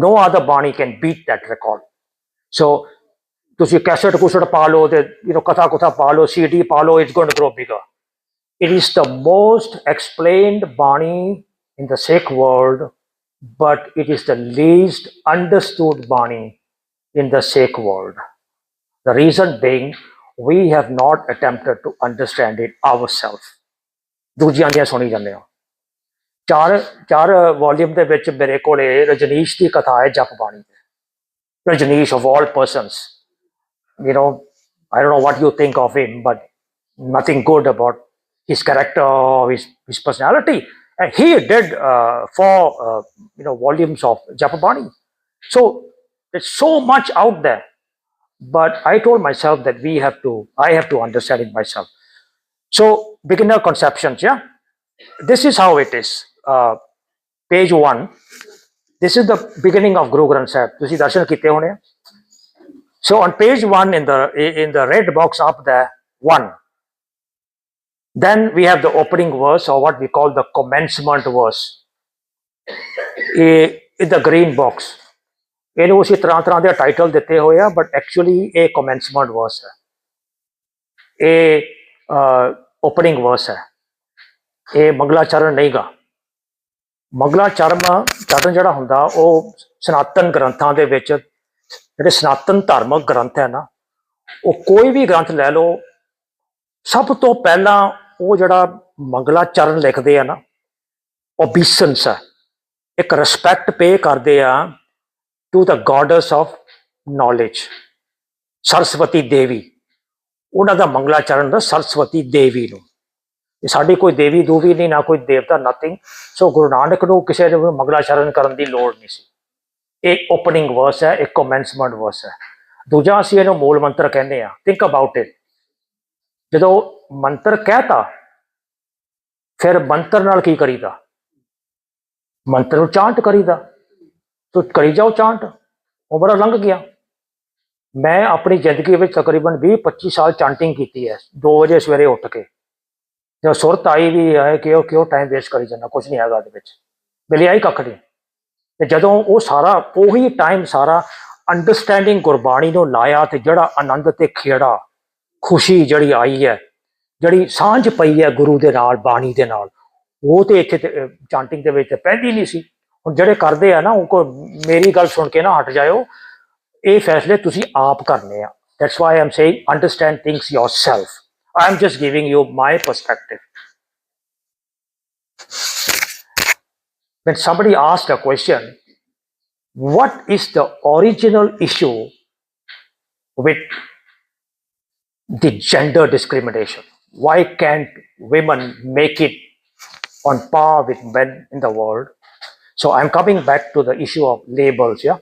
No other Bani can beat that record. So ਤੁਸੀਂ ਕੈਸਟ ਕੁਸਟ ਪਾ ਲਓ ਤੇ ਕਥਾ ਕੁਥਾ ਪਾ ਲਓ, CD ਪਾ ਲਓ, it's going to grow bigger. It is the most explained Bani in the Sikh world, but it is the least understood Bani in the Sikh world. The reason being, we have not attempted to understand it ourselves. ਦੂਜਿਆਂ ਦੀਆਂ ਸੁਣੀ ਜਾਂਦੇ ਹਾਂ। ਚਾਰ volume ਦੇ ਵਿੱਚ ਮੇਰੇ ਕੋਲੇ ਰਜਨੀਸ਼ ਦੀ ਕਥਾ ਹੈ ਜਪ ਬਾਣੀ ਤੇ। Rajneesh of all persons, you know, I don't know what you think of him, but nothing good about his character or his personality. And he did four volumes of Jap Bani. So there's so much out there. But I told myself that I have to understand it myself. So beginner conceptions, yeah. This is how it is. Page 1. This is the beginning of Guru Granth Sahib. ਤੁਸੀਂ ਦਰਸ਼ਨ ਕੀਤੇ ਹੋਣੇ ਆ। So on page 1 in the red box up there, 1. Then we have the opening verse, or what we call the commencement verse. In the green box. ਇਹਨੂੰ ਅਸੀਂ ਤਰ੍ਹਾਂ ਦੇ title ਦਿੱਤੇ ਹੋਏ ਆ, ਬਟ ਐਕਚੁਅਲੀ ਇਹ ਕਮੈਂਸਮੈਂਟ ਵਰਸ ਹੈ, ਇਹ ਓਪਨਿੰਗ ਵਰਸ ਹੈ, ਇਹ ਮੰਗਲਾ ਚਰਨ ਨਹੀਂ ਗਾ। ਮੰਗਲਾ ਚਰਨ ਜਿਹੜਾ ਹੁੰਦਾ ਉਹ ਸਨਾਤਨ ਗ੍ਰੰਥਾਂ ਦੇ ਵਿੱਚ, ਜਿਹੜੇ ਸਨਾਤਨ ਧਾਰਮਿਕ ਗ੍ਰੰਥ ਹੈ ਨਾ, ਉਹ ਕੋਈ ਵੀ ਗ੍ਰੰਥ ਲੈ ਲਓ, ਸਭ ਤੋਂ ਪਹਿਲਾਂ ਉਹ ਜਿਹੜਾ ਮੰਗਲਾ ਚਰਨ ਲਿਖਦੇ ਆ ਨਾ, ਓਬੀਸੈਂਸ ਹੈ, ਇੱਕ ਰਿਸਪੈਕਟ ਪੇ ਕਰਦੇ ਆ to the goddess of knowledge, Saraswati ਦੇਵੀ। ਉਹਨਾਂ ਦਾ ਮੰਗਲਾ ਚਰਨ ਦਾ ਸਰਸਵਤੀ ਦੇਵੀ ਨੂੰ। ਇਹ ਸਾਡੀ ਕੋਈ ਦੇਵੀ ਦੂਵੀ ਨਹੀਂ, ਨਾ ਕੋਈ ਦੇਵਤਾ, ਨਥਿੰਗ। ਸੋ ਗੁਰੂ ਨਾਨਕ ਨੂੰ ਕਿਸੇ ਨੂੰ ਮੰਗਲਾ ਚਰਨ ਕਰਨ ਦੀ ਲੋੜ ਨਹੀਂ ਸੀ। ਇਹ ਓਪਨਿੰਗ ਵਰਸ ਹੈ, ਇੱਕ ਕਮੈਂਸਮੈਂਟ ਵਰਸ ਹੈ। ਦੂਜਾ ਅਸੀਂ ਇਹਨੂੰ ਮੂਲ ਮੰਤਰ ਕਹਿੰਦੇ ਹਾਂ। Think about it. ਜਦੋਂ ਮੰਤਰ ਕਹਿਤਾ, ਫਿਰ ਮੰਤਰ ਨਾਲ ਕੀ ਕਰੀਦਾ? ਮੰਤਰ ਨੂੰ ਚਾਂਟ ਕਰੀਦਾ। ਤੋ ਕਰੀ ਜਾਓ ਚਾਂਟ। ਉਮਰ ਲੰਘ ਗਿਆ। ਮੈਂ ਆਪਣੀ ਜ਼ਿੰਦਗੀ ਵਿੱਚ ਤਕਰੀਬਨ 20-25 ਸਾਲ ਚਾਂਟਿੰਗ ਕੀਤੀ ਹੈ, 2 ਵਜੇ ਸਵੇਰੇ ਉੱਠ ਕੇ। ਜਦੋਂ ਸੁਰਤ ਆਈ ਵੀ ਹੈ ਕਿ ਉਹ ਕਿਉਂ ਟਾਈਮ ਵੇਸਟ ਕਰੀ ਜਾਂਦਾ, ਕੁਛ ਨਹੀਂ ਹੈਗਾ ਉਹਦੇ ਵਿੱਚ, ਮਿਲਿਆ ਆਈ ਕੱਖ ਨਹੀਂ। ਤੇ ਜਦੋਂ ਉਹ ਸਾਰਾ ਉਹੀ ਟਾਈਮ ਸਾਰਾ ਅੰਡਰਸਟੈਂਡਿੰਗ ਗੁਰਬਾਣੀ ਨੂੰ ਲਾਇਆ, ਤੇ ਜਿਹੜਾ ਆਨੰਦ ਤੇ ਖੇੜਾ, ਖੁਸ਼ੀ ਜਿਹੜੀ ਆਈ ਹੈ, ਜਿਹੜੀ ਸਾਂਝ ਪਈ ਹੈ ਗੁਰੂ ਦੇ ਨਾਲ, ਬਾਣੀ ਦੇ ਨਾਲ, ਉਹ ਤੇ ਇੱਥੇ ਚਾਂਟਿੰਗ ਦੇ ਵਿੱਚ ਪੈਂਦੀ ਨਹੀਂ ਸੀ। ਹੁਣ ਜਿਹੜੇ ਕਰਦੇ ਆ ਨਾ, ਉਹ ਮੇਰੀ ਗੱਲ ਸੁਣ ਕੇ ਨਾ ਹਟ ਜਾਇਓ, ਇਹ ਫੈਸਲੇ ਤੁਸੀਂ ਆਪ ਕਰਨੇ ਆ। That's why I am saying understand things yourself. I am just giving you my perspective. When somebody asked a question, what is the original issue with the gender discrimination? Why can't women make it on par with men in the world? So I'm coming back to the issue of labels, yeah?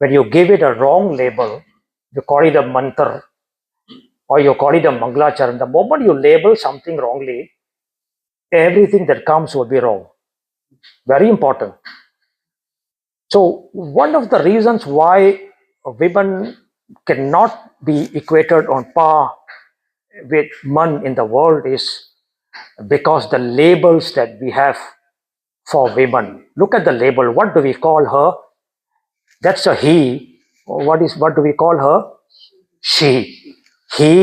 When you give it a wrong label, you call it a mantra, or you call it a mangla charan, the moment you label something wrongly, everything that comes will be wrong. Very important. So one of the reasons why women cannot be equated on par with men in the world is because the labels that we have for women. Look at the label. What do we call her? That's a he. What do we call her? She. He,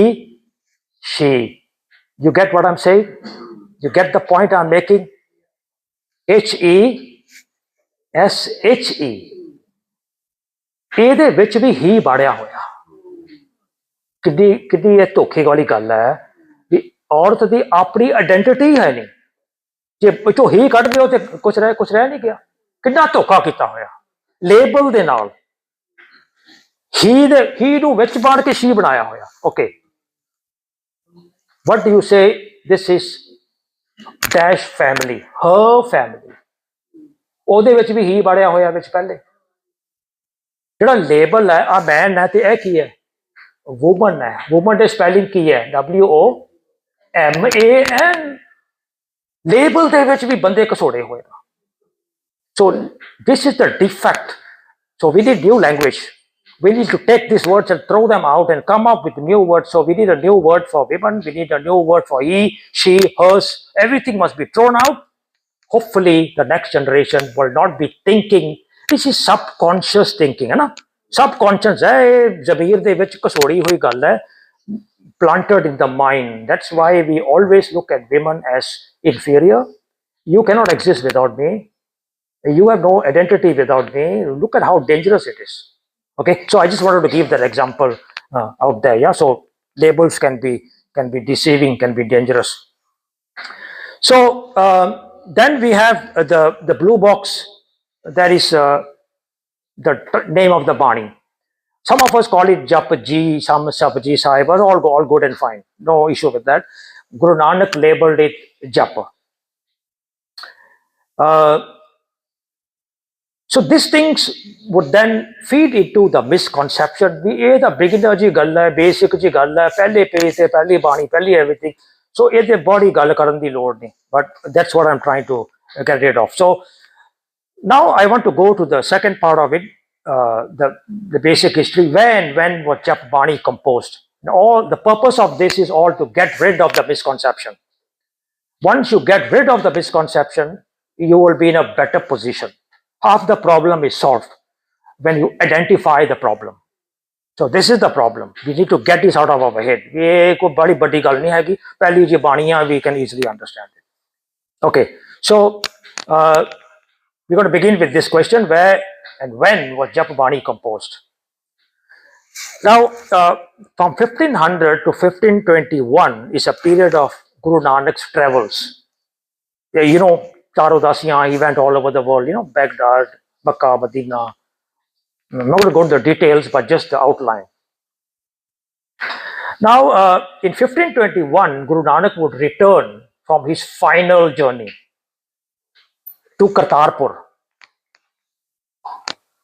she. You get what I'm saying? You get the point I'm making? HESHE. ਇਹਦੇ ਵਿੱਚ ਵੀ ਹੀ ਬਾੜਿਆ ਹੋਇਆ। ਕਿੱਡੀ ਇਹ ਧੋਖੇ ਵਾਲੀ ਗੱਲ ਹੈ ਵੀ ਔਰਤ ਦੀ ਆਪਣੀ ਆਇਡੈਂਟੀਟੀ ਹੈ ਨਹੀਂ। ਜੇ ਵਿੱਚੋਂ ਹੀ ਕੱਢ ਦਿਓ ਤੇ ਕੁਛ ਰਹਿ ਨਹੀਂ ਗਿਆ। ਕਿੰਨਾ ਧੋਖਾ ਕੀਤਾ ਹੋਇਆ ਲੇਬਲ ਦੇ ਨਾਲ। ਹੀ ਨੂੰ ਵਿੱਚ ਬਾੜ ਕੇ ਸ਼ੀ ਬਣਾਇਆ ਹੋਇਆ। Okay, what do you say? This is dash family, her family. ਉਹਦੇ ਵਿੱਚ ਵੀ ਹੀ ਬਾੜਿਆ ਹੋਇਆ ਵਿੱਚ ਪਹਿਲੇ। ਜਿਹੜਾ ਲੇਬਲ ਹੈ, ਆ ਮੈਨ ਹੈ ਤੇ ਇਹ ਕੀ ਹੈ? ਵੂਮਨ ਹੈ। ਵੂਮਨ ਦੇ ਸਪੈਲਿੰਗ ਕੀ ਹੈ? WOMAN। ਲੇਬਲ ਦੇ ਵਿੱਚ ਵੀ ਬੰਦੇ ਘਸੋੜੇ ਹੋਏ ਨਾ। So this is the defect. So we need new language. We need to take these words and throw them out and come up with new words. So we need a new word for women. We need a new word for he, she, hers. Everything must be thrown out. Hopefully the next generation will not be thinking. This is subconscious thinking, है ना? Subconscious है, ज़मीर दे विच कसोड़ी हुई गल है, planted in the mind. That's why we always look at women as inferior. You cannot exist without me. You have no identity without me. Look at how dangerous it is. Okay, so I just wanted to give that example out there. Yeah, so labels can be deceiving, can be dangerous. So then we have the blue box. That is the name of the Bani. Some of us call it Jap Ji, some Sabji Sahib, but all good and fine. No issue with that. Guru Nanak labeled it Jap. Uh, so these things would then feed into the misconception. The beginner ji gal hai, basic ji gal hai, pehle page se, pehli Bani, pehli everything. So the body gal karan di lord nahi. But that's what I'm trying to get rid of. So now I want to go to the second part of it, the basic history. When was Jap Bani composed? And all the purpose of this is all to get rid of the misconception. Once you get rid of the misconception, you will be in a better position. Half the problem is solved when you identify the problem. So this is the problem. We need to get this out of our head. ये कोई बड़ी बड़ी गल नहीं हैगी. पहली जी बाणियां we can easily understand it. Okay, so we're going to begin with this question: where and when was Jap Bani composed? Now, from 1500 to 1521 is a period of Guru Nanak's travels. Yeah, you know, Charo Dasiyan, he went all over the world, you know, Baghdad, Makkah, Medina. I'm not going to go into the details, but just the outline. Now, in 1521, Guru Nanak would return from his final journey to Kartarpur.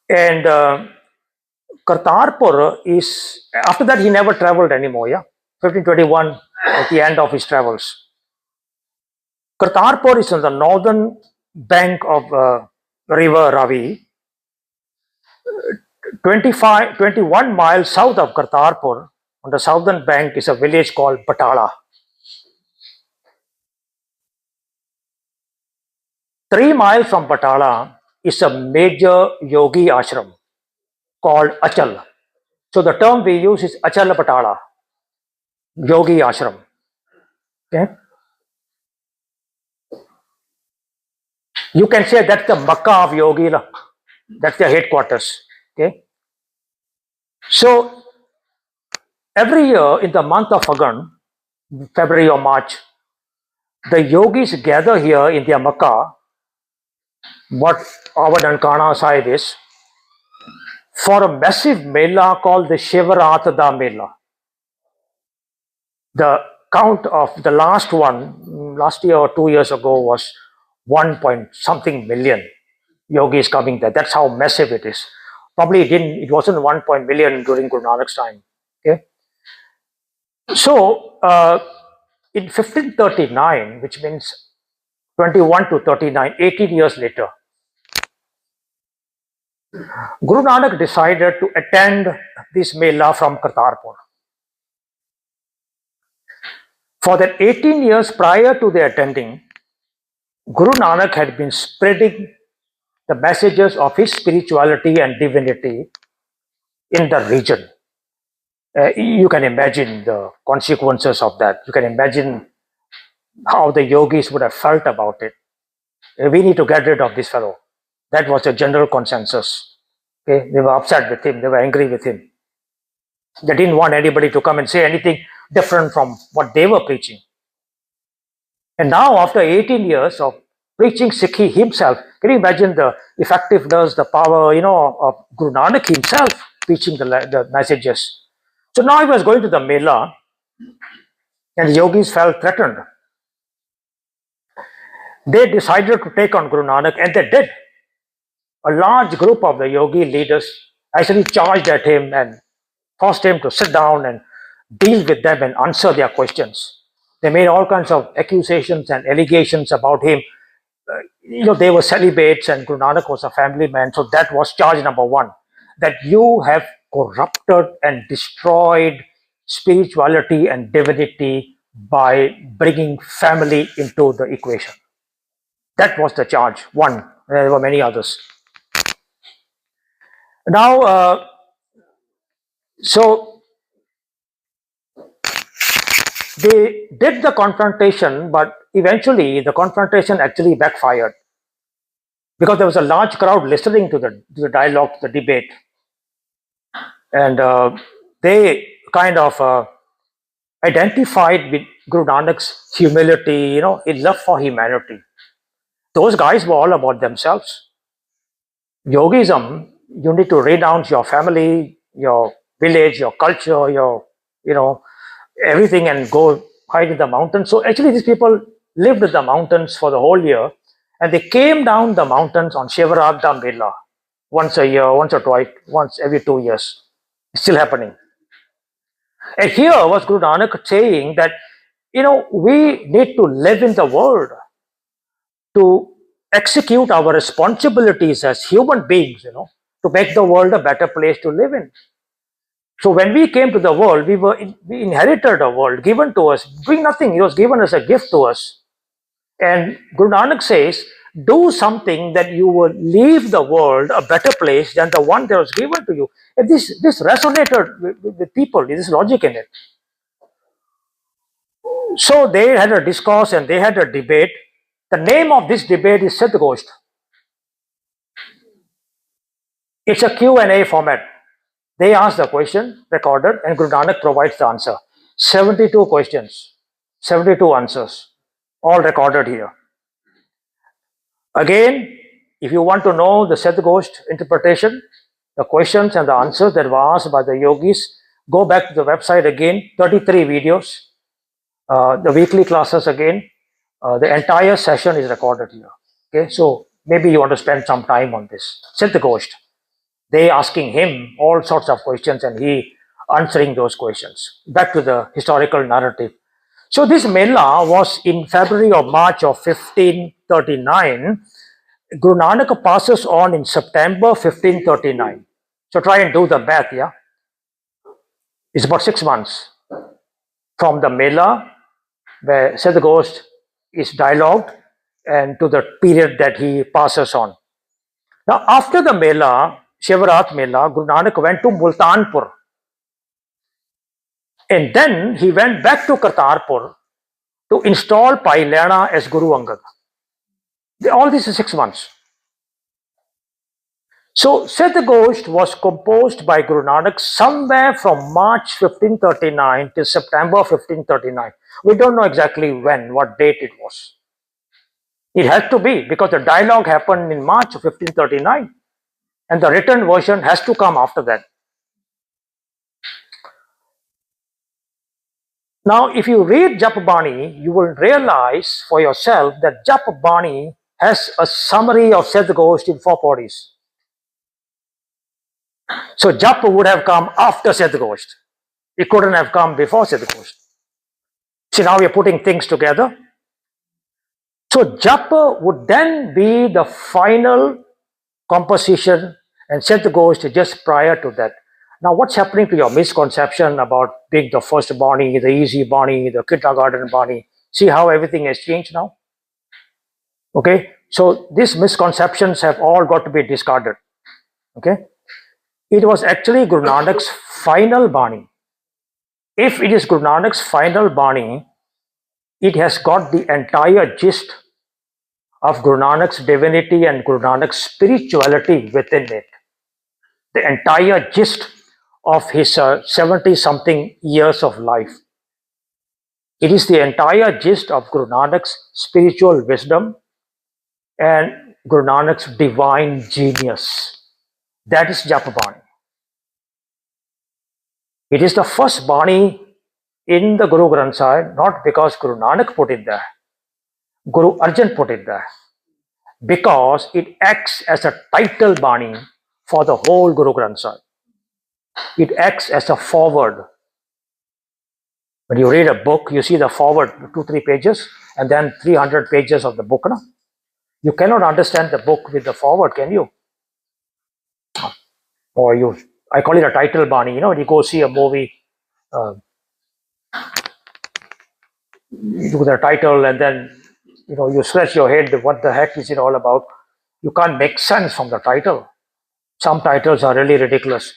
And Kartarpur is, after that, he never traveled anymore, yeah? 1521, at the end of his travels. Kartarpur is on the northern bank of river Ravi. 21 miles south of Kartarpur, on the southern bank, is a village called Batala. 3 miles from Batala is a major yogi ashram called Achal. So the term we use is Achal Batala, yogi ashram. Okay? You can say that's the Makkah of yogi, that's their headquarters. Okay? So every year in the month of Fagan, February or March, the yogis gather here in their Makkah, what our Nankana Sahib is, for a massive mela called the Shivarat Da Mela. The count of the last one, last year or 2 years ago, was 1 point something million yogis coming there. That's how massive it is. Probably it wasn't 1 million during Guru Nanak's time. Okay. So in 1539, which means 21 to 39, 18 years later, Guru Nanak decided to attend this Mela from Kartarpur. For that 18 years prior to the attending, Guru Nanak had been spreading the messages of his spirituality and divinity in the region. You can imagine the consequences of that. You can imagine how the yogis would have felt about it. We need to get rid of this fellow. That was a general consensus. Okay? They were upset with him. They were angry with him. They didn't want anybody to come and say anything different from what they were preaching. And now, after 18 years of preaching Sikhi himself, can you imagine the effectiveness, the power, of Guru Nanak himself preaching the messages? So now he was going to the Mela, and the yogis felt threatened. They decided to take on Guru Nanak, and they did. A large group of the yogi leaders actually charged at him and forced him to sit down and deal with them and answer their questions. They made all kinds of accusations and allegations about him. They were celibates and Guru Nanak was a family man. So that was charge number one, that you have corrupted and destroyed spirituality and divinity by bringing family into the equation. That was the charge, one. There were many others. Now, so they did the confrontation, but eventually the confrontation actually backfired because there was a large crowd listening to the dialogue, the debate. And they kind of identified with Guru Nanak's humility, his love for humanity. Those guys were all about themselves. Yogism, you need to renounce your family, your village, your culture, your, everything, and go hide in the mountains. So actually, these people lived in the mountains for the whole year, and they came down the mountains on Shivaratri Mela once a year, once or twice, once every 2 years. It's still happening. And here was Guru Nanak saying that, we need to live in the world to execute our responsibilities as human beings, to make the world a better place to live in. So when we came to the world, we inherited a world given to us, doing nothing. It was given as a gift to us. And Guru Nanak says, do something that you will leave the world a better place than the one that was given to you. And this resonated with people. There is logic in it. So they had a discourse and they had a debate. The name of this debate is Sidh Goshat. It's a Q&A format. They ask the question, recorded, and Guru Nanak provides the answer. 72 questions, 72 answers, all recorded here. Again, if you want to know the Sidh Goshat interpretation, the questions and the answers that were asked by the yogis, go back to the website again, 33 videos, the weekly classes again, the entire session is recorded here. Okay, so maybe you want to spend some time on this. Sidh Goshat. They asking him all sorts of questions and he answering those questions. Back to the historical narrative. So this Mela was in February or March of 1539. Guru Nanak passes on in September 1539. So try and do the math, yeah? It's about 6 months from the Mela where Sidh Goshat is dialogued and to the period that he passes on. Now after the Mela, Shivarat Mela, Guru Nanak went to Multanpur. And then he went back to Kartarpur to install Pai Lehna as Guru Angad. All this is 6 months. So Sidh Goshat was composed by Guru Nanak somewhere from March 1539 to September 1539. We don't know exactly when, what date it was. It has to be because the dialogue happened in March of 1539 and the written version has to come after that. Now, if you read Jap Bani, you will realize for yourself that Jap Bani has a summary of Sidh Goshat in 4 bodies. So Jap would have come after Sidh Goshat. It couldn't have come before Sidh Goshat. See, now we are putting things together. So Jap would then be the final composition and Sidh Goshat just prior to that. Now, what's happening to your misconception about being the first Bani, the easy Bani, the kindergarten Bani? See how everything has changed now? Okay, so these misconceptions have all got to be discarded. Okay, it was actually Guru Nanak's final Bani. If it is Guru Nanak's final Bani, it has got the entire gist of Guru Nanak's divinity and Guru Nanak's spirituality within it. The entire gist of his 70-something years of life. It is the entire gist of Guru Nanak's spiritual wisdom and Guru Nanak's divine genius. That is Jap Bani. It is the first Bani in the Guru Granth Sahib, not because Guru Nanak put it there. Guru Arjan put it there. Because it acts as a title Bani for the whole Guru Granth Sahib. It acts as a foreword. When you read a book, you see the foreword, 2-3 pages, and then 300 pages of the book. No? You cannot understand the book with the foreword, can you? Or I call it a title Bani. When you go see a movie, you do the title and then, you scratch your head, what the heck is it all about? You can't make sense from the title. Some titles are really ridiculous.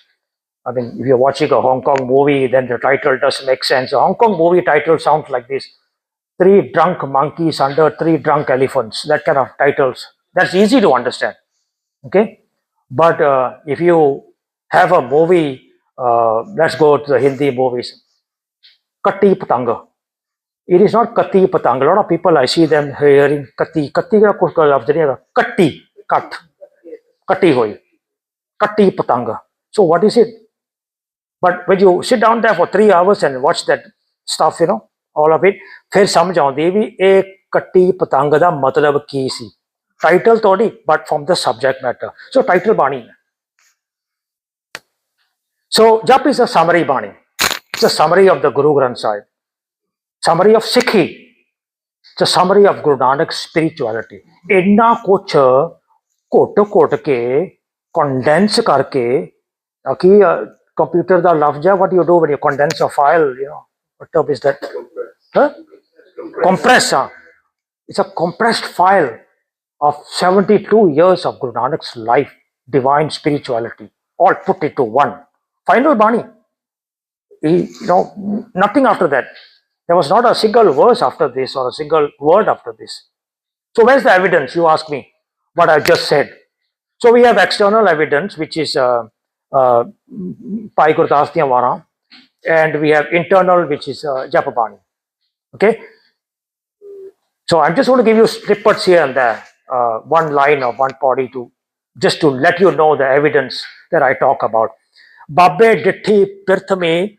I mean, if you're watching a Hong Kong movie, then the title doesn't make sense. A Hong Kong movie title sounds like this: 3 drunk monkeys under 3 drunk elephants. That kind of titles. That's easy to understand. Okay? But if you have a movie Let's go to the Hindi movies. Katti Patanga. It is not Katti Patang. A lot of people I see them hearing Katti. Katti का कुछ लफ्ज नहीं है. Katti, cut, Katti हुई. Katti Patanga. So what is it? But when you sit down there for 3 hours and watch that stuff, all of it, फिर समझ आउंदी भी एक कट्टी पतंग दा मतलब की सी. Title थोड़ी, but from the subject matter. So title बाणी. So Jap is a summary बाणी. It's a summary of the Guru Granth Sahib. Summary of Sikhi. It's a summary of Guru Nanak's spirituality. इतना कुछ घुट के condense करके कि computer ਦਾ ਲਫ਼ਜ਼ ਹੈ. What do you do when you condense a file? What term is that? Huh? Compress. It's a compressed file of 72 years of Guru Nanak's life, divine spirituality, all put into one. Final Bani. Nothing after that. There was not a single verse after this or a single word after this. So where's the evidence? You ask me what I just said. So we have external evidence, which is Bhai Gurdas diyan waran, and we have internal, which is Jap Bani. Okay. So I'm just going to give you snippets here and there, one line or one body just to let you know the evidence that I talk about. Babbe dithi Prithvi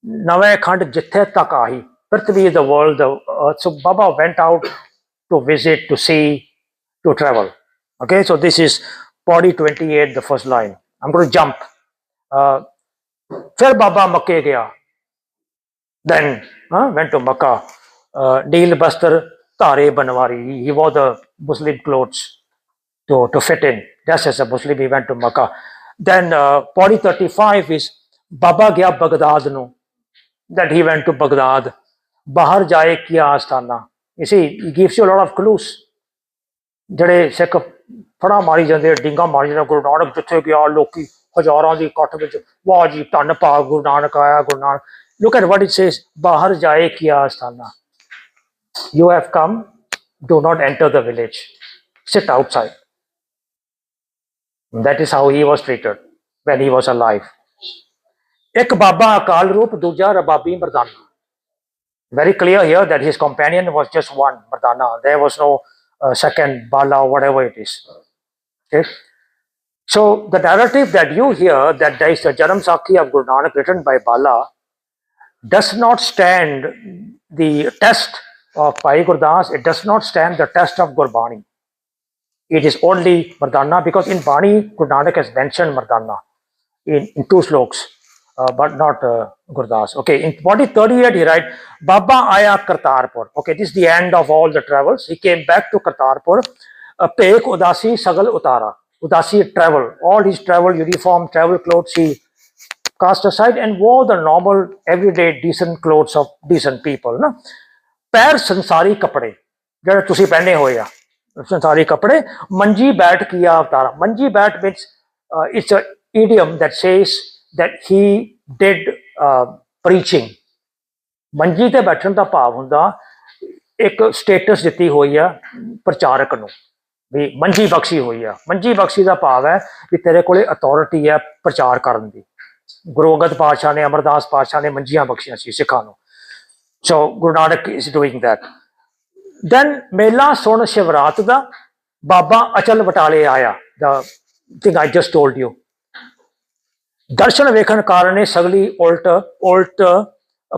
Nave Khand Jithe Tak Ahi. Prithvi is the world, the earth. So Baba went out to visit, to see, to travel. Okay, so this is body 28, the first line. I'm going to jump. Fir Baba Makke gaya. Then went to Makkah. Deel Bastar Tare Banwari. He wore the Muslim clothes to fit in. Just as a Muslim, he went to Makkah. Then body 35 is Baba gaya Baghdad no. That he went to Baghdad. Bahar jaye kiya asthana. You see, he gives you a lot of clues. ਜਿਹੜੇ ਸਿੱਖ ਫੜਾ ਮਾਰੀ ਜਾਂਦੇ, ਡਿੰਗਾ ਮਾਰੀ ਜਾਂਦੇ, ਗੁਰੂ ਨਾਨਕ ਜਿੱਥੇ ਗਿਆ ਲੋਕੀ ਹਜ਼ਾਰਾਂ ਦੀ ਇਕੱਠ ਵਿੱਚ, ਵਾਹ ਜੀ ਧੰਨ ਭਾਗ ਗੁਰੂ ਨਾਨਕ ਆਇਆ, Guru Nanak. Look at what it says, ਬਾਹਰ ਜਾਏ ਕੀਆ Asthana. You have come, do not enter the village, sit outside. That is how he was treated when he was alive. ਇੱਕ ਬਾਬਾ ਅਕਾਲ ਰੂਪ, ਦੂਜਾ ਰਬਾਬੀ Mardana. Very clear here that his companion was just one, Mardana. There was no second Bala or whatever it is. Okay? So the narrative that you hear, that there is a Janam Sakhi of Guru Nanak written by Bala, does not stand the test of Bhai Gurdas. It does not stand the test of Gurbani. It is only Mardana, because in Bani, Guru Nanak has mentioned Mardana in 2 sloks. But not Gurdas. Okay, in body 38 he writes, Baba Aya Kartarpur. Okay, this is the end of all the travels. He came back to Kartarpur. Pek Udasi Sagal Utara. Udasi travel. All his travel uniform, travel clothes he cast aside and wore the normal, everyday, decent clothes of decent people. No? Pair Sansari Kapade. Jada tusi pehne hoye ya. Sansari Kapade. Manji Bat Kiya Avtara. Manji Bat means it's an idiom that says that he did preaching. ਮੰਜੀ ਤੇ ਬੈਠਣ ਦਾ ਭਾਵ ਹੁੰਦਾ ਇੱਕ status ਦਿੱਤੀ ਹੋਈ ਆ ਪ੍ਰਚਾਰਕ ਨੂੰ, ਵੀ ਮੰਜੀ ਬਖਸ਼ੀ ਹੋਈ ਆ. ਮੰਜੀ ਬਖਸ਼ੀ ਦਾ ਭਾਵ ਹੈ ਵੀ ਤੇਰੇ ਕੋਲੇ ਅਥਾਰਟੀ ਹੈ ਪ੍ਰਚਾਰ ਕਰਨ ਦੀ. ਗੁਰੂ ਅੰਗਦ ਪਾਤਸ਼ਾਹ ਨੇ, ਅਮਰਦਾਸ ਪਾਤਸ਼ਾਹ ਨੇ ਮੰਜੀਆਂ ਬਖਸ਼ੀਆਂ ਸੀ ਸਿੱਖਾਂ ਨੂੰ. So Guru Nanak is doing that. Then ਮੇਲਾ ਸੁਣ ਸ਼ਿਵਰਾਤ ਦਾ, ਬਾਬਾ ਅਚਲ ਬਟਾਲੇ ਆਇਆ. the thing I just told you. ਦਰਸ਼ਨ ਵੇਖਣ ਕਾਰਨ ਸਗਲੀ ਉਲਟ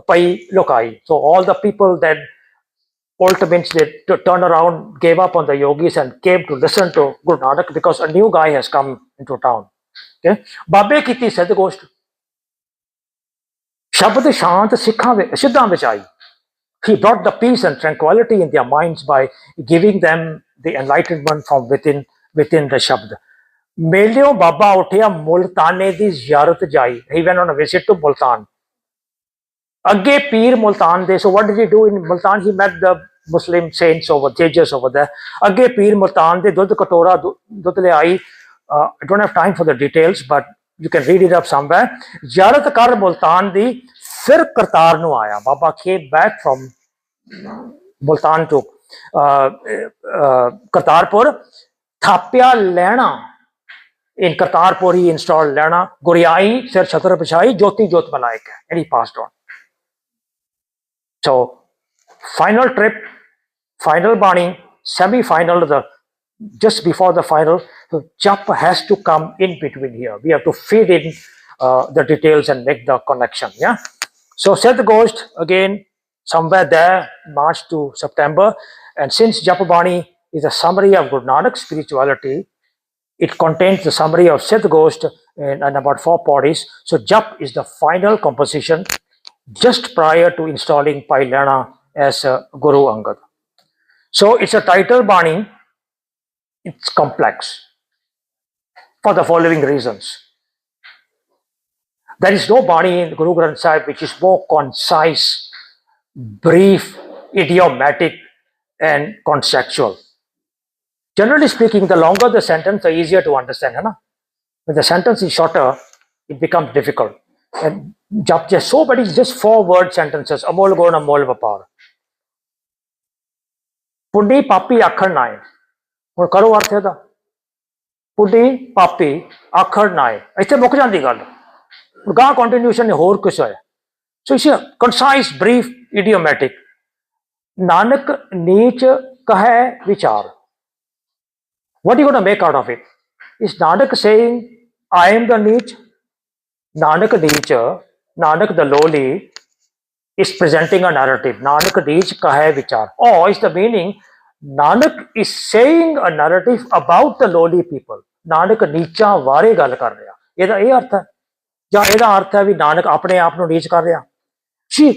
ਪਈ ਲੁਕਾਈ. So all the people that ult means they turn around, gave up on the yogis and came to listen to Guru Nanak because a new guy has come into town. Okay? ਬਾਬੇ ਕੀਤੀ ਸਿੱਧ ਗੋਸ਼ਟ. ਸ਼ਬਦ ਸ਼ਾਂਤ ਸਿੱਧਾਂ ਵਿੱਚ ਆਈ. He brought the peace and tranquility in their minds by giving them the enlightenment from within the Shabd. ਮੇਲਿਓ ਬਾਬਾ ਉੱਠਿਆ, ਮੁਲਤਾਨੇ ਦੀ ਜ਼ਿਆਰਤ ਜਾਈ. He went on a visit to Multan. ਅੱਗੇ ਪੀਰ ਮੁਲਤਾਨ ਦੇ. So what did he do in Multan? He met the Muslim saints over, sages over there. ਅੱਗੇ ਪੀਰ ਮੁਲਤਾਨ ਦੇ ਦੁੱਧ ਕਟੋਰਾ ਦੁੱਧ ਲਿਆਈ. I don't have time for the details, but you can read it up somewhere. Ziyarat ਕਰ ਮੁਲਤਾਨ ਦੀ, ਫਿਰ ਕਰਤਾਰ ਨੂੰ ਆਇਆ. ਬਾਬਾ came back from Multan to Kartarpur. ਥਾਪਿਆ ਲੈਣਾ In Kartarpur, he installed Lana, Guriai, Sir Chhatra Pishai, Jyoti Jyot Malaika, and he passed on. So, final trip, final Bani, semi-final, just before the final, so Jap has to come in between here. We have to feed in the details and make the connection. Yeah. So Sidh Goshat again somewhere there, March to September, and since Jap Bani is a summary of Guru Nanak's spirituality, it contains the summary of Sidh Goshat and about 4 bodies. So Jap is the final composition just prior to installing Pai Lena as Guru Angad. So it's a title Bani. It's complex for the following reasons. There is no Bani in Guru Granth Sahib which is more concise, brief, idiomatic, and conceptual. Generally speaking, the longer the sentence, the easier to understand. Hai na? When the sentence is shorter, it becomes difficult. And just so many, just 4-word sentences. Amol Gon, Amol Vapar. Pundi Papi Akhar Nai. ਹੁਣ ਕਰੋ ਅਰਥ ਇਹਦਾ ਪੁੱਡੀ ਪਾਪੀ ਆਖਰ ਨਾਏ ਇੱਥੇ ਮੁੱਕ ਜਾਂਦੀ ਗੱਲ ਗਾਂ ਕੰਟੀਨਿਊਸ਼ਨ ਹੋਰ ਕੁਛ ਹੋਇਆ ਸੋ ਇਸ ਕੰਸਾਈਜ਼ ਬਰੀਫ ਇਡੀਓਮੈਟਿਕ ਨਾਨਕ ਨੀਚ ਕਹੈ ਵਿਚਾਰ what are you going to make out of it? Is Nanak saying I am the Neech? Nanak Neech, Nanak the lowly is presenting a narrative. Nanak Neech kahe vichar. Or is the meaning Nanak is saying a narrative about the lowly people. Nanak ਨੀਚਾਂ ਬਾਰੇ ਗੱਲ ਕਰ ਰਿਹਾ ਇਹਦਾ ਇਹ ਅਰਥ ਹੈ ਜਾਂ ਇਹਦਾ ਅਰਥ ਹੈ ਵੀ ਨਾਨਕ ਆਪਣੇ ਆਪ ਨੂੰ ਨੀਚ ਕਰ ਰਿਹਾ ਜੀ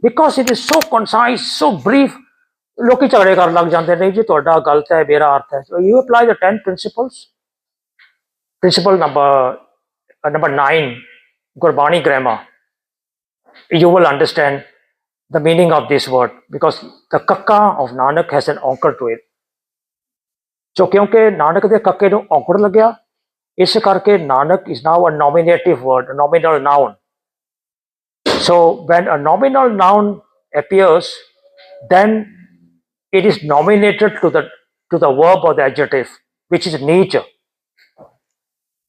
because it is so concise, so brief. ਲੋਕੀ ਝਗੜੇ ਕਰਨ ਲੱਗ ਜਾਂਦੇ ਨੇ ਜੀ ਤੁਹਾਡਾ ਗਲਤ ਹੈ ਮੇਰਾ ਅਰਥ ਹੈ so you apply the 10 principles. Principle number 9 Gurbani grammar. You will understand the meaning of this word because the kakka of Nanak has an anchor to it. So kyunki Nanak de kakke nu anchor lagya is karke Nanak is now a nominative word, a nominal noun. So when a nominal noun appears, then it is nominated to the verb or the adjective, which is nature.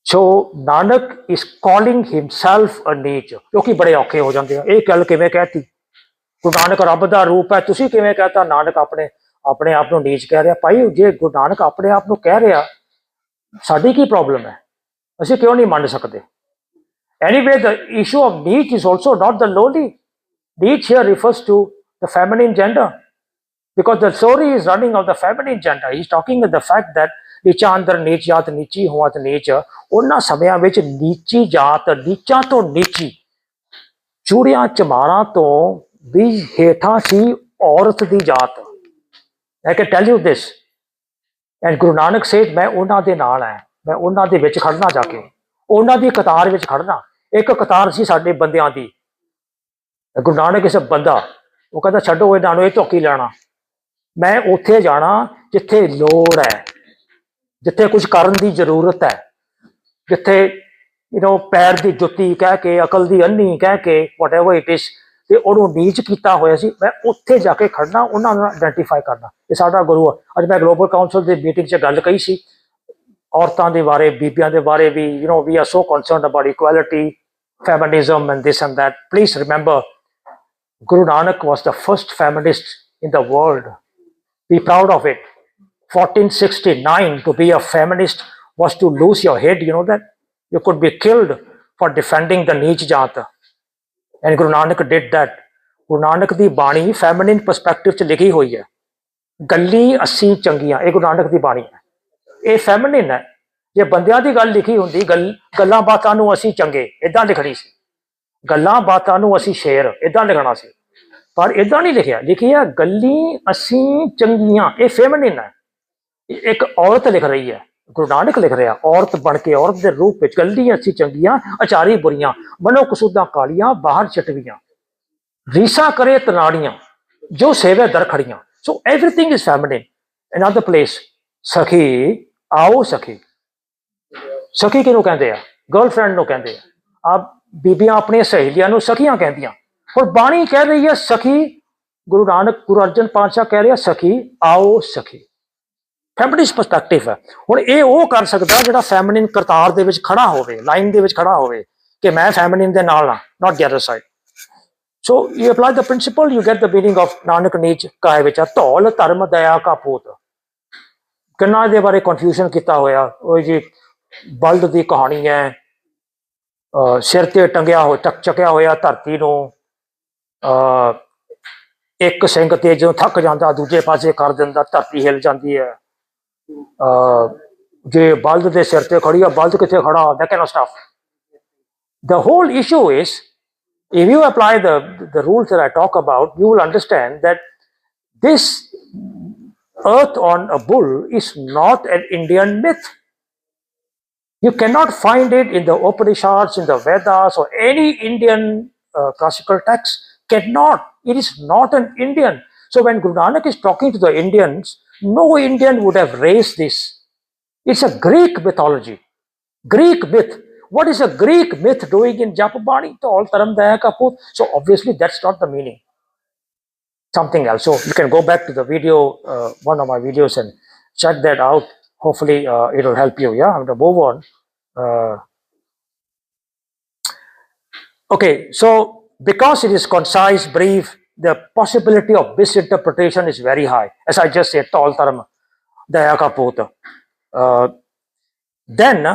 So Nanak is calling himself a nature. क्योंकि बड़े औखे हो जाते हैं ਇਹ ਗੱਲ ਕਿਵੇਂ ਕਹਿਤੀ ਗੁਰੂ ਨਾਨਕ ਰੱਬ ਦਾ ਰੂਪ ਹੈ ਤੁਸੀਂ ਕਿਵੇਂ ਕਹਤਾ ਨਾਨਕ ਆਪਣੇ ਆਪ ਨੂੰ ਨੀਚ ਕਹਿ ਰਿਹਾ ਭਾਈ ਜੇ ਗੁਰੂ ਨਾਨਕ ਆਪਣੇ ਆਪ ਨੂੰ ਕਹਿ ਰਿਹਾ ਸਾਡੀ ਕੀ ਪ੍ਰੋਬਲਮ ਹੈ ਅਸੀਂ ਕਿਉਂ ਨਹੀਂ ਮੰਨ ਸਕਦੇ anyway the issue of ਨੀਚ is also not the lowly. ਨੀਚ here refers to the feminine gender because the story is running of the feminine gender. He is talking of the fact that ਨੀਚਾ ਅੰਦਰ ਨੀਚ ਜਾਤ ਨੀਚੀ ਹੋਆ ਤੇ ਨੀਚ ਉਹਨਾਂ ਸਮਿਆਂ ਵਿੱਚ ਨੀਚੀ ਜਾਤ ਨੀਚਾਂ ਤੋਂ ਨੀਚੀ ਚੂੜੀਆਂ ਚਮਾਰਾਂ ਤੋਂ ਵੀ ਹੇਠਾਂ ਸੀ ਔਰਤ ਦੀ ਜਾਤ I can tell you this and Guru Nanak said ਮੈਂ ਉਹਨਾਂ ਦੇ ਨਾਲ ਹਾਂ ਮੈਂ ਉਹਨਾਂ ਦੇ ਵਿੱਚ ਖੜਨਾ ਜਾ ਕੇ ਉਹਨਾਂ ਦੀ ਕਤਾਰ ਵਿੱਚ ਖੜਨਾ ਇੱਕ ਕਤਾਰ ਸੀ ਸਾਡੇ ਬੰਦਿਆਂ ਦੀ ਗੁਰੂ ਨਾਨਕ ਇਸ ਬੰਦਾ ਉਹ ਕਹਿੰਦਾ ਛੱਡੋ ਇਹਨਾਂ ਨੂੰ ਇਹ ਝੋਕੀ ਲੈਣਾ ਮੈਂ ਉੱਥੇ ਜਾਣਾ ਜਿੱਥੇ ਲੋੜ ਹੈ ਜਿੱਥੇ ਕੁਝ ਕਰਨ ਦੀ ਜ਼ਰੂਰਤ ਹੈ ਜਿੱਥੇ ਪੈਰ ਦੀ ਜੁੱਤੀ ਕਹਿ ਕੇ ਅਕਲ ਦੀ ਅੰਨੀ ਕਹਿ ਕੇ whatever it is ਤੇ ਉਹਨੂੰ ਨੀਚ ਕੀਤਾ ਹੋਇਆ ਸੀ ਮੈਂ ਉੱਥੇ ਜਾ ਕੇ ਖੜਨਾ ਉਹਨਾਂ ਨੂੰ ਆਇਡੈਂਟੀਫਾਈ ਕਰਨਾ ਇਹ ਸਾਡਾ ਗੁਰੂ ਆ ਅੱਜ ਮੈਂ ਗਲੋਬਲ ਕਾਉਂਸਲ ਦੀ ਮੀਟਿੰਗ 'ਚ ਗੱਲ ਕਹੀ ਸੀ ਔਰਤਾਂ ਦੇ ਬਾਰੇ ਬੀਬੀਆਂ ਦੇ ਬਾਰੇ ਵੀ we are so concerned about equality, feminism and this and that. Please remember Guru Nanak was the first feminist in the world. Be proud of it. 1469 to be a feminist was to lose your head. You know that you could be killed for defending the Neech Jat. And Guru Nanak did that. Guru Nanak ਦੀ ਬਾਣੀ feminine perspective 'ਚ ਲਿਖੀ ਹੋਈ ਹੈ ਗੱਲੀ ਅਸੀਂ ਚੰਗੀਆਂ ਇਹ ਗੁਰੂ ਨਾਨਕ ਦੀ ਬਾਣੀ ਹੈ ਇਹ feminine ਹੈ ਜੇ ਬੰਦਿਆਂ ਦੀ ਗੱਲ ਲਿਖੀ ਹੁੰਦੀ ਗੱਲਾਂ ਬਾਤਾਂ ਨੂੰ ਅਸੀਂ ਚੰਗੇ ਇਦਾਂ ਲਿਖਣੀ ਸੀ ਗੱਲਾਂ ਬਾਤਾਂ ਨੂੰ ਅਸੀਂ ਸ਼ੇਰ ਇਦਾਂ ਲਿਖਣਾ ਸੀ ਪਰ ਇਦਾਂ ਨਹੀਂ ਲਿਖਿਆ ਗੱਲੀ ਅਸੀਂ ਚੰਗੀਆਂ ਇਹ feminine ਹੈ ਇੱਕ ਔਰਤ ਲਿਖ ਰਹੀ ਹੈ ਗੁਰੂ ਨਾਨਕ ਲਿਖ ਰਿਹਾ ਔਰਤ ਬਣ ਕੇ ਔਰਤ ਦੇ ਰੂਪ ਵਿੱਚ ਗੱਲੀ ਅਸੀਂ ਚੰਗੀਆਂ ਅਚਾਰੀ ਬੁਰੀਆਂ ਮਨੋ ਕਸੂਦਾਂ ਕਾਲੀਆਂ ਬਾਹਰ ਚਟਵੀਆਂ ਰੀਸਾ ਕਰੇ ਤਨਾੜੀਆਂ ਜੋ ਸੇਵੇ ਦਰ ਖੜੀਆਂ so everything is feminine another place ਸਖੀ ਆਓ ਸਖੀ ਸਖੀ ਕਿਹਨੂੰ ਕਹਿੰਦੇ ਆ ਗਰਲਫ੍ਰੈਂਡ ਨੂੰ ਕਹਿੰਦੇ ਆ ਬੀਬੀਆਂ ਆਪਣੀਆਂ ਸਹੇਲੀਆਂ ਨੂੰ ਸਖੀਆਂ ਕਹਿੰਦੀਆਂ ਹੁਣ ਬਾਣੀ ਕਹਿ ਰਹੀ ਹੈ ਸਖੀ ਗੁਰੂ ਨਾਨਕ ਗੁਰੂ ਅਰਜਨ ਪਾਤਸ਼ਾਹ ਕਹਿ ਰਿਹਾ ਸਖੀ ਆਓ ਸਖੀ ਫੈਮਿਨਿਸਟ ਪਰਸਪੈਕਟਿਵ ਹੈ। ਹੁਣ ਇਹ ਉਹ ਕਰ ਸਕਦਾ ਜਿਹੜਾ ਫੈਮਿਨਿਨ ਕਰਤਾਰ ਦੇ ਵਿੱਚ ਖੜਾ ਹੋਵੇ, ਲਾਈਨ ਦੇ ਵਿੱਚ ਖੜਾ ਹੋਵੇ ਕਿ ਮੈਂ ਫੈਮਿਨਿਨ ਦੇ ਨਾਲ ਆ, not the other side. So you apply the principle, you get the meaning of Nanak ਨੀਚ ਕਾਇ ਵਿਚਾਰ, ਧੌਲ ਧਰਮ ਦਇਆ ਕਾ ਪੂਤ। ਕਿੰਨਾ ਇਹਦੇ ਬਾਰੇ ਕਨਫਿਊਜ਼ਨ ਕੀਤਾ ਹੋਇਆ। ਉਹ ਜੀ ਬਲਦ ਦੀ ਕਹਾਣੀ ਹੈ, ਸਿਰ ਤੇ ਟੰਗਿਆ ਹੋ ਚੱਕਿਆ ਹੋਇਆ ਧਰਤੀ ਨੂੰ, ਇੱਕ ਸਿੰਘ ਤੇ ਜਦੋਂ ਥੱਕ ਜਾਂਦਾ ਦੂਜੇ ਪਾਸੇ ਕਰ ਦਿੰਦਾ, ਧਰਤੀ ਹਿੱਲ ਜਾਂਦੀ ਹੈ। ਜੇ ਬਲਦ ਦੇ ਸਿਰ ਤੇ ਖੜੀ ਆ, ਬਲਦ ਕਿੱਥੇ ਖੜਾ, that kind of stuff. The whole issue is, if you apply the rules that I talk about, you will understand that this earth on a bull is not an Indian myth. You cannot find it in the Upanishads, in the Vedas, or any Indian classical text. Cannot. It is not an Indian. So when Guru Nanak is talking to the Indians, no Indian would have raised this. It's a Greek mythology, Greek myth. What is a Greek myth doing in Jap Bani? So obviously that's not the meaning. Something else. So you can go back to the video, one of my videos, and check that out. Hopefully it will help you. Yeah, I'm going to move on. Okay, so because it is concise, brief, the possibility of misinterpretation is very high. As I just said, Tol Taram Daya Ka Poot. Then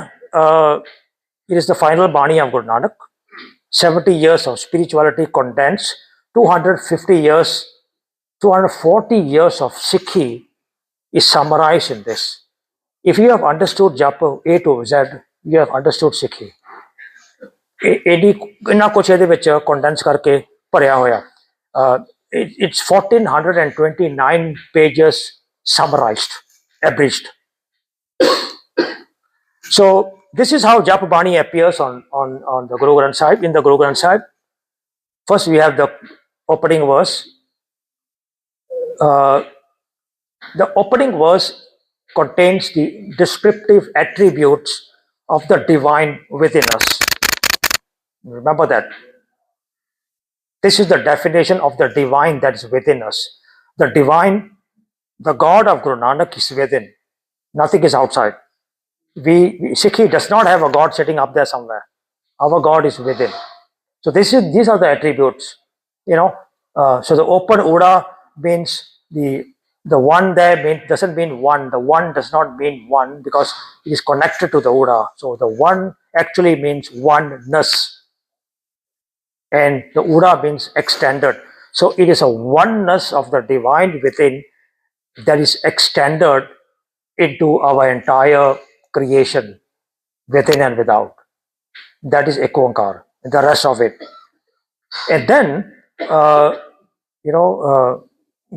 it is the final Bani of Guru Nanak. 70 years of spirituality condensed, 250 years, 240 years of Sikhi is summarized in this. If you have understood Jap A to Z, you have understood Sikhi. ਇੰਨਾ ਕੁਛ ਇਹਦੇ ਵਿੱਚ condensed ਕਰਕੇ ਭਰਿਆ ਹੋਇਆ। It's 1429 pages summarized, abridged. So this is how Jap Bani appears on the Guru Granth Sahib. In the Guru Granth Sahib, first we have the opening verse. The opening verse contains the descriptive attributes of the divine within us. Remember that. This is the definition of the divine that is within us. The divine, the God of Guru Nanak is within. Nothing is outside. Sikhi does not have a God sitting up there somewhere. Our God is within. So these are the attributes. So the open Uda means the one there doesn't mean one. The one does not mean one because it is connected to the Uda. So the one actually means oneness. And the Uda means extended. So it is a oneness of the divine within that is extended into our entire creation, within and without. That is Ekonkar, the rest of it. And then,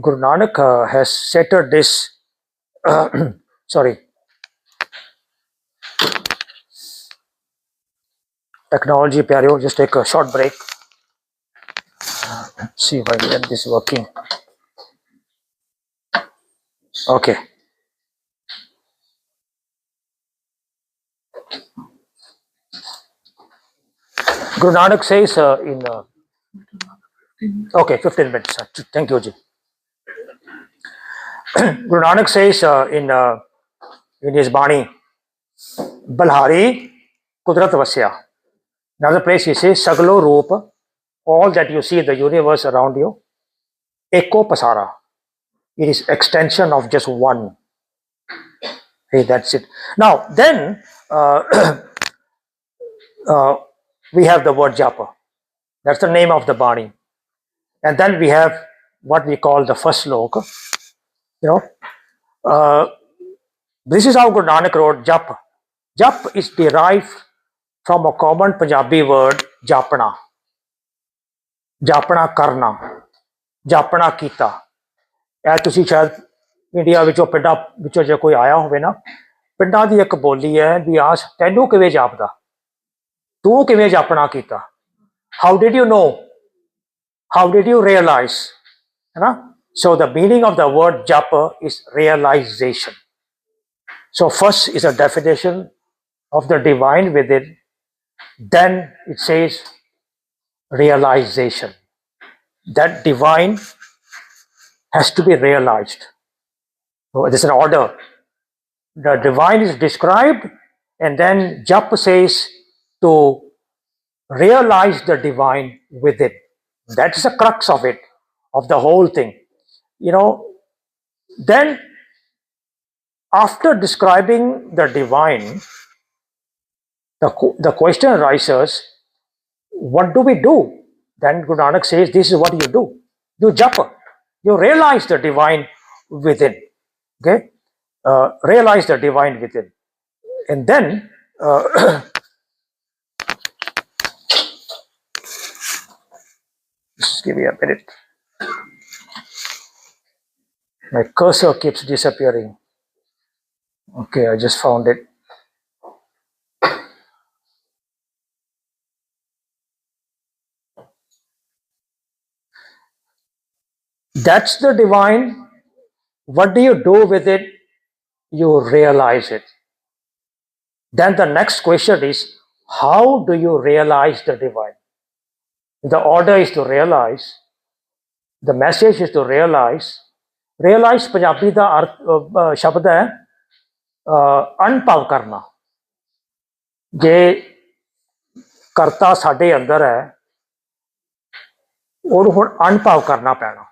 Guru Nanak has centered this, technology, pyareo, just take a short break. See if I can get this working. Okay. Guru Nanak says okay, 15 minutes. Thank you, Ji. Guru Nanak says in his Bani, Balhari Kudrat Vasya. Another place he says, Saglo Roop, all that you see in the universe around you, Eko Pasara. It is extension of just one. Hey, that's it. Now, then we have the word Japa. That's the name of the Bani. And then we have what we call the first sloka. This is how Guru Nanak wrote Jap. Jap is derived from a common Punjabi word, Japna. Japna karna. Japna kita. ਇਹ ਤੁਸੀਂ ਸ਼ਾਇਦ India ਵਿੱਚੋਂ ਪਿੰਡਾਂ ਵਿੱਚੋਂ ਜੇ ਕੋਈ ਆਇਆ ਹੋਵੇ ਨਾ, ਪਿੰਡਾਂ ਦੀ ਇੱਕ ਬੋਲੀ ਹੈ ਵੀ ਆਸ ਤੈਨੂੰ ਕਿਵੇਂ ਜਾਪਦਾ, ਤੂੰ ਕਿਵੇਂ ਜਾਪਣਾ ਕੀਤਾ, how did you know, how did you realise, ਹੈ ਨਾ। So the meaning of the word japa is realization. So first is a definition of the divine within, then it says realization. That divine has to be realized. So there's an order. the divine is described, and then Jap says to realize the divine within. That's the crux of it, of the whole thing. Then after describing the divine, the question arises, what do we do? Then Guru Nanak says, this is what you do. You japa. You realize the divine within. Okay? Realize the divine within. And then, just give me a minute. My cursor keeps disappearing. Okay, I just found it. That's the divine. What do you do with it? You realize it. Then the next question is, how do you realize the divine? The order is to realize, the message is to realize. Realize Punjabi da shabd hai अनभव करना. जे करता साडे अंदर है ਉਹਨੂੰ ਹੁਣ अनभव करना पैना.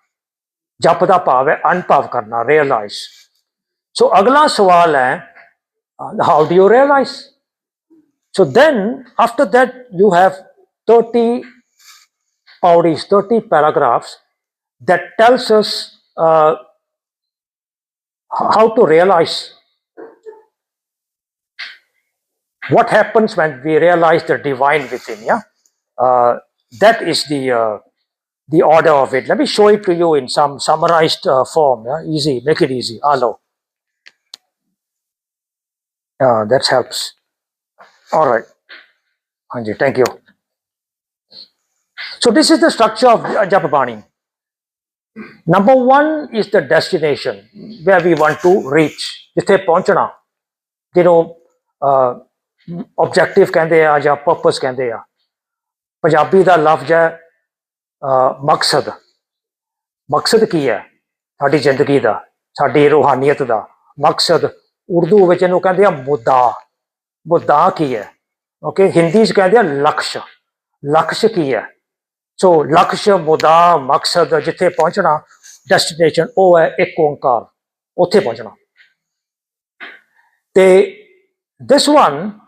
जप का भाव है अनभव करना, realize. So अगला सवाल है, how do you realize? So then after that you have 30 pauris, 30 paragraphs that tells us how to realize. What happens when we realize the divine within? Yeah, that is the order of it. Let me show it to you in some summarized form. Yeah? Easy, make it easy. Hello. That helps. All right. Anji, thank you. So this is the structure of Jap Bani. Number one is the destination where we want to reach. जिथे पहुंचना, objective कहते हैं या purpose कहते हैं. पंजाबी का लफ्ज है मकसद. मकसद की है साडी जिंदगी का, साडी रूहानियत का मकसद. उर्दू विच इहनूं कहते हैं मुद्दा. मुद्दा की है. ओके, हिंदी च कहते हैं लक्ष्य. लक्ष्य की है. सो लक्ष्य, मुद्दा, मकसद, जिथे पहुंचना, डेस्टिनेशन, वो है एक ओंकार. उत्थे पहुंचना. ते this one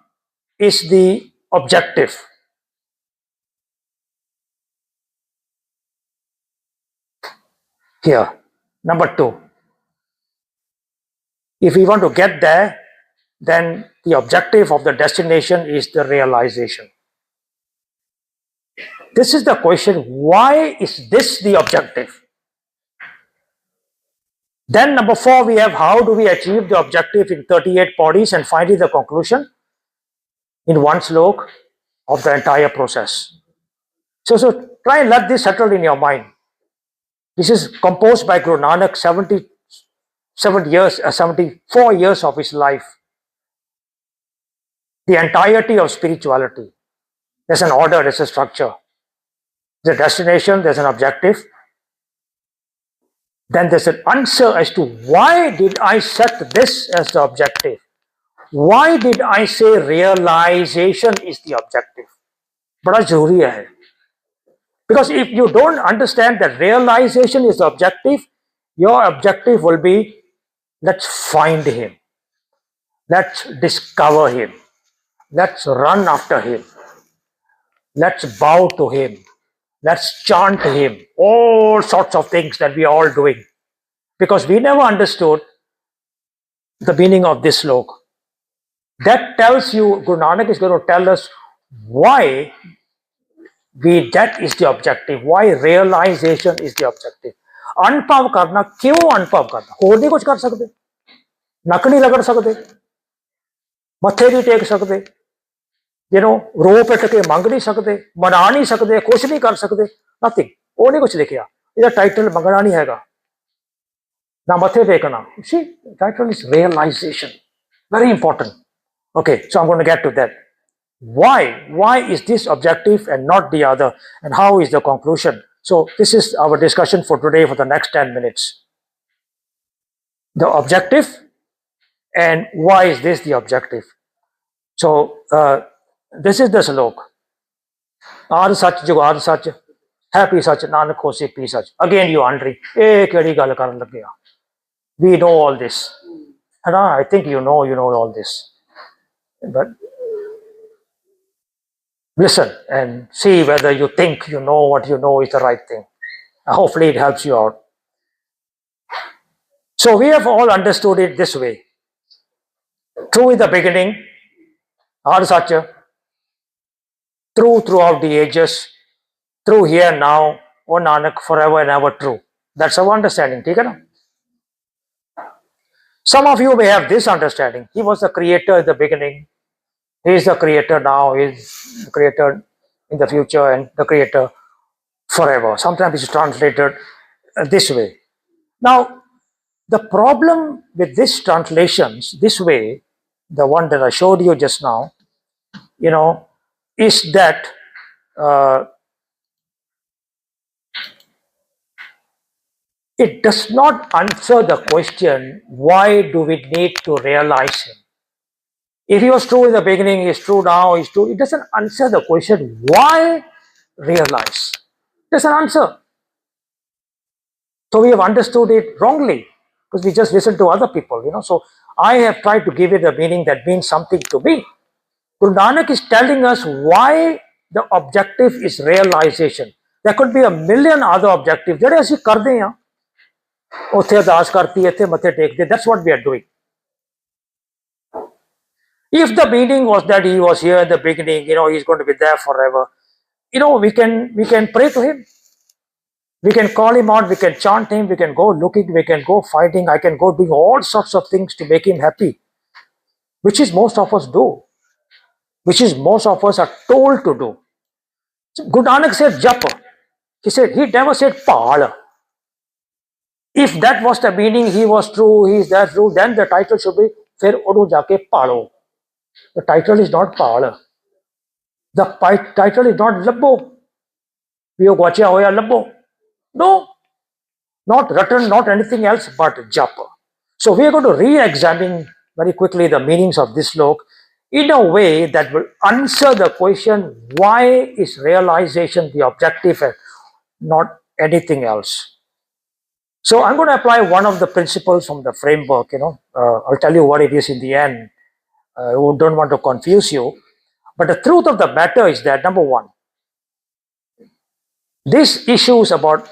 is the objective. Here, number two. If we want to get there, then the objective of the destination is the realization. This is the question, why is this the objective? Then number four, we have how do we achieve the objective in 38 bodies, and finally the conclusion in one slok of the entire process. So try and let this settle in your mind. This is composed by Guru Nanak, 74 years of his life. The entirety of spirituality. There's an order, there's a structure. There's a destination, there's an objective. Then there's an answer as to why did I set this as the objective? Why did I say realization is the objective? बड़ा जरूरी है. Because if you don't understand that realization is the objective, your objective will be, let's find him. Let's discover him. Let's run after him. Let's bow to him. Let's chant him. All sorts of things that we are all doing. Because we never understood the meaning of this slok. That tells you, Guru Nanak is going to tell us why that is the objective, why realization is the objective. अनुभव करना, क्यों अनुभव करना? होर नहीं कुछ कर सकते, नक नहीं रगड़ सकते, मत्थे नहीं टेक सकते, रो पिट के मंग नहीं सकते, मना नहीं सकते, कुछ नहीं कर सकते, नथिंग. वो नहीं कुछ लिखिया. ਇਹਦਾ टाइटल मंगना नहीं हैगा, ना मत्थे टेकना. See, title is realization. Very important. Okay, so I'm going to get to that. Why is this objective and not the other, and how is the conclusion? So this is our discussion for today for the next 10 minutes. The objective And why is this the objective? So this is the slok. Aad sach jugad sach, happy sach, nanak hosi pee sach. Again you wondering, kehdi gal karan lage ha? We know all this. And I think you know all this. But listen and see whether you think you know what you know is the right thing. Hopefully it helps you out. So we have all understood it this way. True in the beginning, Aad sach, true throughout the ages, true here now, O Nanak, forever and ever true. That's our understanding. ठीक है ना? Some of you may have this understanding. He was the creator in the beginning. He is the creator now. He is the creator in the future and the creator forever. Sometimes it's translated this way. Now, the problem with these translations, this way, the one that I showed you just now, is that it does not answer the question, why do we need to realize him? If he was true in the beginning, he's true now, he's true. It doesn't answer the question, why realize? It doesn't answer. So we have understood it wrongly because we just listen to other people, So I have tried to give it a meaning that means something to me. Guru Nanak is telling us why the objective is realization. There could be a million other objectives. That's what we are doing. If the meaning was that he was here in the beginning, he's going to be there forever, we can pray to him. We can call him out, we can chant him, we can go looking, we can go fighting, I can go doing all sorts of things to make him happy, which is most of us do, which is most of us are told to do. So Guru Nanak said Jap. He never said Pal. If that was the meaning, he was true, he is that true, then the title should be Fir Odu Jake Palo. The title is not Pal. The title is not Labbo. Vio Gwacha Hoya Labbo. No, not written, not anything else but japa. So we are going to re-examine very quickly the meanings of this slok in a way that will answer the question, why is realization the objective and not anything else? So I'm going to apply one of the principles from the framework, I'll tell you what it is in the end. I don't want to confuse you. But the truth of the matter is that, number one, these issues about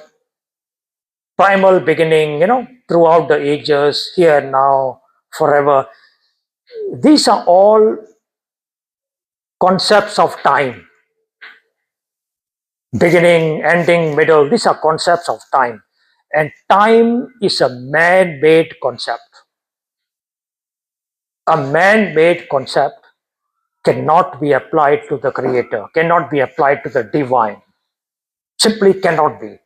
primal beginning, throughout the ages, here, now, forever. These are all concepts of time. Beginning, ending, middle, these are concepts of time. And time is a man-made concept. A man-made concept cannot be applied to the creator, cannot be applied to the divine. Simply cannot be.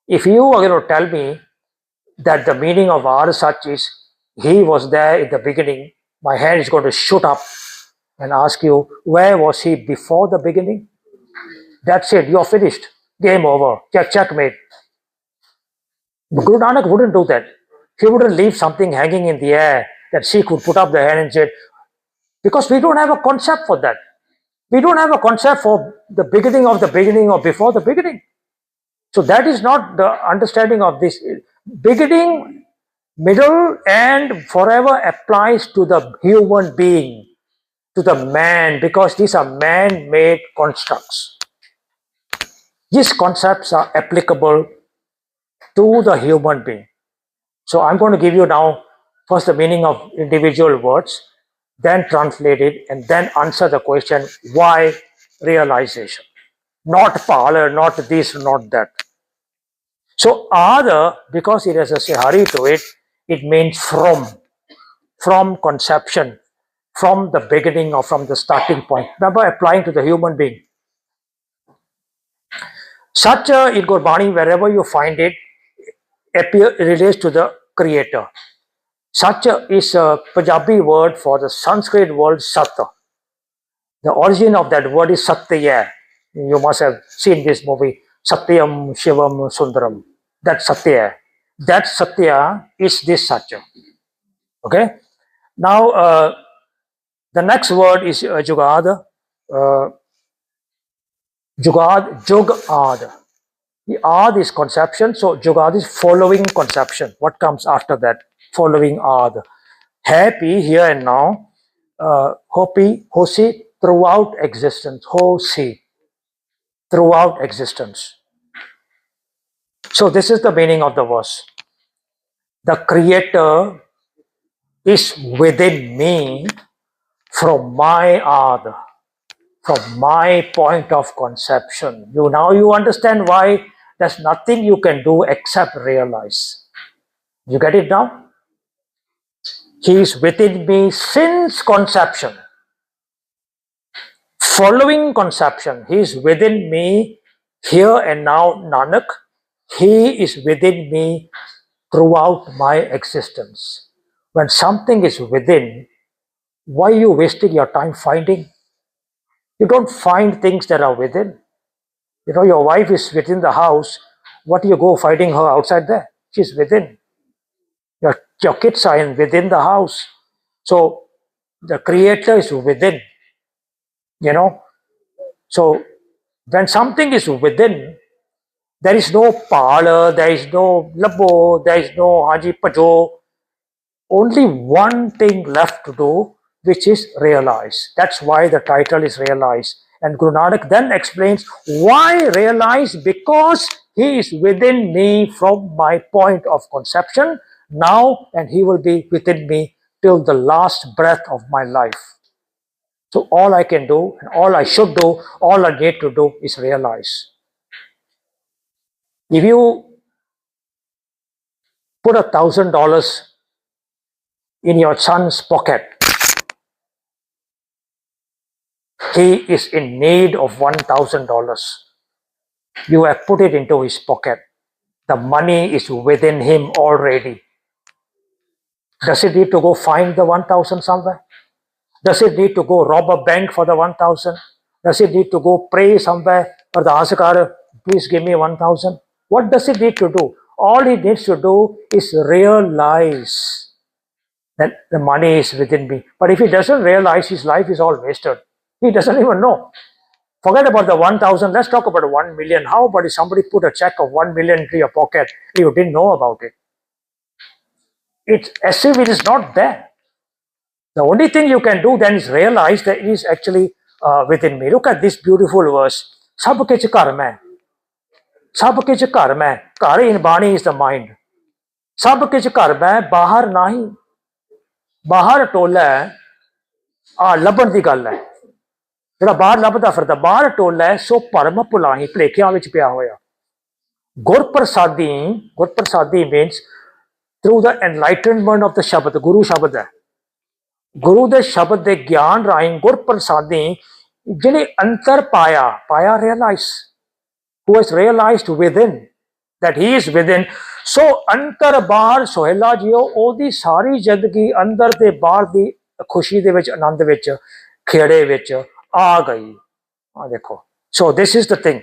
If you are going to tell me that the meaning of our such is he was there in the beginning, my hand is going to shoot up and ask you, where was he before the beginning? That's it, you're finished. Game over. Checkmate. But Guru Nanak wouldn't do that. He wouldn't leave something hanging in the air that she could put up the hand and say, because we don't have a concept for that. We don't have a concept for the beginning of the beginning or before the beginning. So that is not the understanding of this. Beginning, middle, and forever applies to the human being, to the man, because these are man-made constructs. These concepts are applicable to the human being. So I'm going to give you now first the meaning of individual words, then translate it, and then answer the question, why realization? Not parlor, not this, not that. So Ada, because it has a sehari to it, it means from conception, from the beginning or from the starting point. Remember, applying to the human being. Such in Gurbani, wherever you find it, relates to the creator. Such is a Punjabi word for the Sanskrit word Sat. The origin of that word is Satya. You must have seen this movie, Satyam Shivam Sundaram. That's Satya. That Satya is this Satya. Okay? Now, the next word is jugad. Jugad, jugad. The ad is conception, so jugad is following conception. What comes after that? Following ad. Happy here and now. Hopi, hosi, throughout existence. Hosi, throughout existence. So this is the meaning of the verse. The creator is within me from my ad, from my point of conception. You understand why there's nothing you can do except realize. You get it now? He is within me since conception. Following conception, he is within me here and now, Nanak. He is within me throughout my existence. When something is within, why are you wasting your time finding? You don't find things that are within. Your wife is within the house. What do you go finding her outside there? She's within. Your kids are within the house. So the creator is within. So when something is within, there is no parlor, there is no labo, there is no haji pajo. Only one thing left to do, which is realize. That's why the title is realize. And Guru Nanak then explains why realize, because he is within me from my point of conception now, and he will be within me till the last breath of my life. So all I can do, and all I should do, all I need to do is realize. If you put $1,000 in your son's pocket, he is in need of $1,000. You have put it into his pocket. The money is within him already. Does it need to go find the 1,000 somewhere? Does it need to go rob a bank for the 1,000? Does it need to go pray somewhere or the Asakara, please give me 1,000? What does it need to do? All he needs to do is realize that the money is within me. But if he doesn't realize, his life is all wasted. He doesn't even know. Forget about the 1,000. Let's talk about 1 million. How about if somebody put a check of 1 million into your pocket and you didn't know about it? It's as if it is not there. The only thing you can do then is realize that it is actually within me. Look at this beautiful verse. Sab kich ghar mein. Sab kich ghar mein. Ghar in Bani is the mind. Sab kich ghar mein, bahar nahi. Bahar tola hai. Labban di gall hai. ਜਿਹੜਾ ਬਾਹਰ ਲੱਭਦਾ ਫਿਰਦਾ ਬਾਹਰ ਟੋਲਾ ਹੈ ਸੋ ਭਰਮ ਭੁਲਾਹੀ ਭਲੇਖਿਆਂ ਵਿੱਚ ਪਿਆ ਹੋਇਆ ਗੁਰਪ੍ਰਸਾਦੀ means through the enlightenment of the ਸ਼ਬਦ ਗੁਰੂ ਸ਼ਬਦ ਹੈ ਗੁਰੂ ਦੇ ਸ਼ਬਦ ਦੇ ਗਿਆਨ ਰਾਹੀਂ ਗੁਰਪ੍ਰਸਾਦੀ ਜਿਹਨੇ ਅੰਤਰ ਪਾਇਆ realize who has realized within that he is within ਸੋ ਅੰਤਰ ਬਾਹਰ ਸੋਹਿਲਾ ਜੀਓ ਉਹਦੀ ਸਾਰੀ ਜ਼ਿੰਦਗੀ ਅੰਦਰ ਤੇ ਬਾਹਰ ਦੀ ਖੁਸ਼ੀ ਦੇ ਵਿੱਚ ਆਨੰਦ ਵਿੱਚ ਖੇੜੇ ਵਿੱਚ ਆ ਗਈ ਦੇਖੋ so this is the thing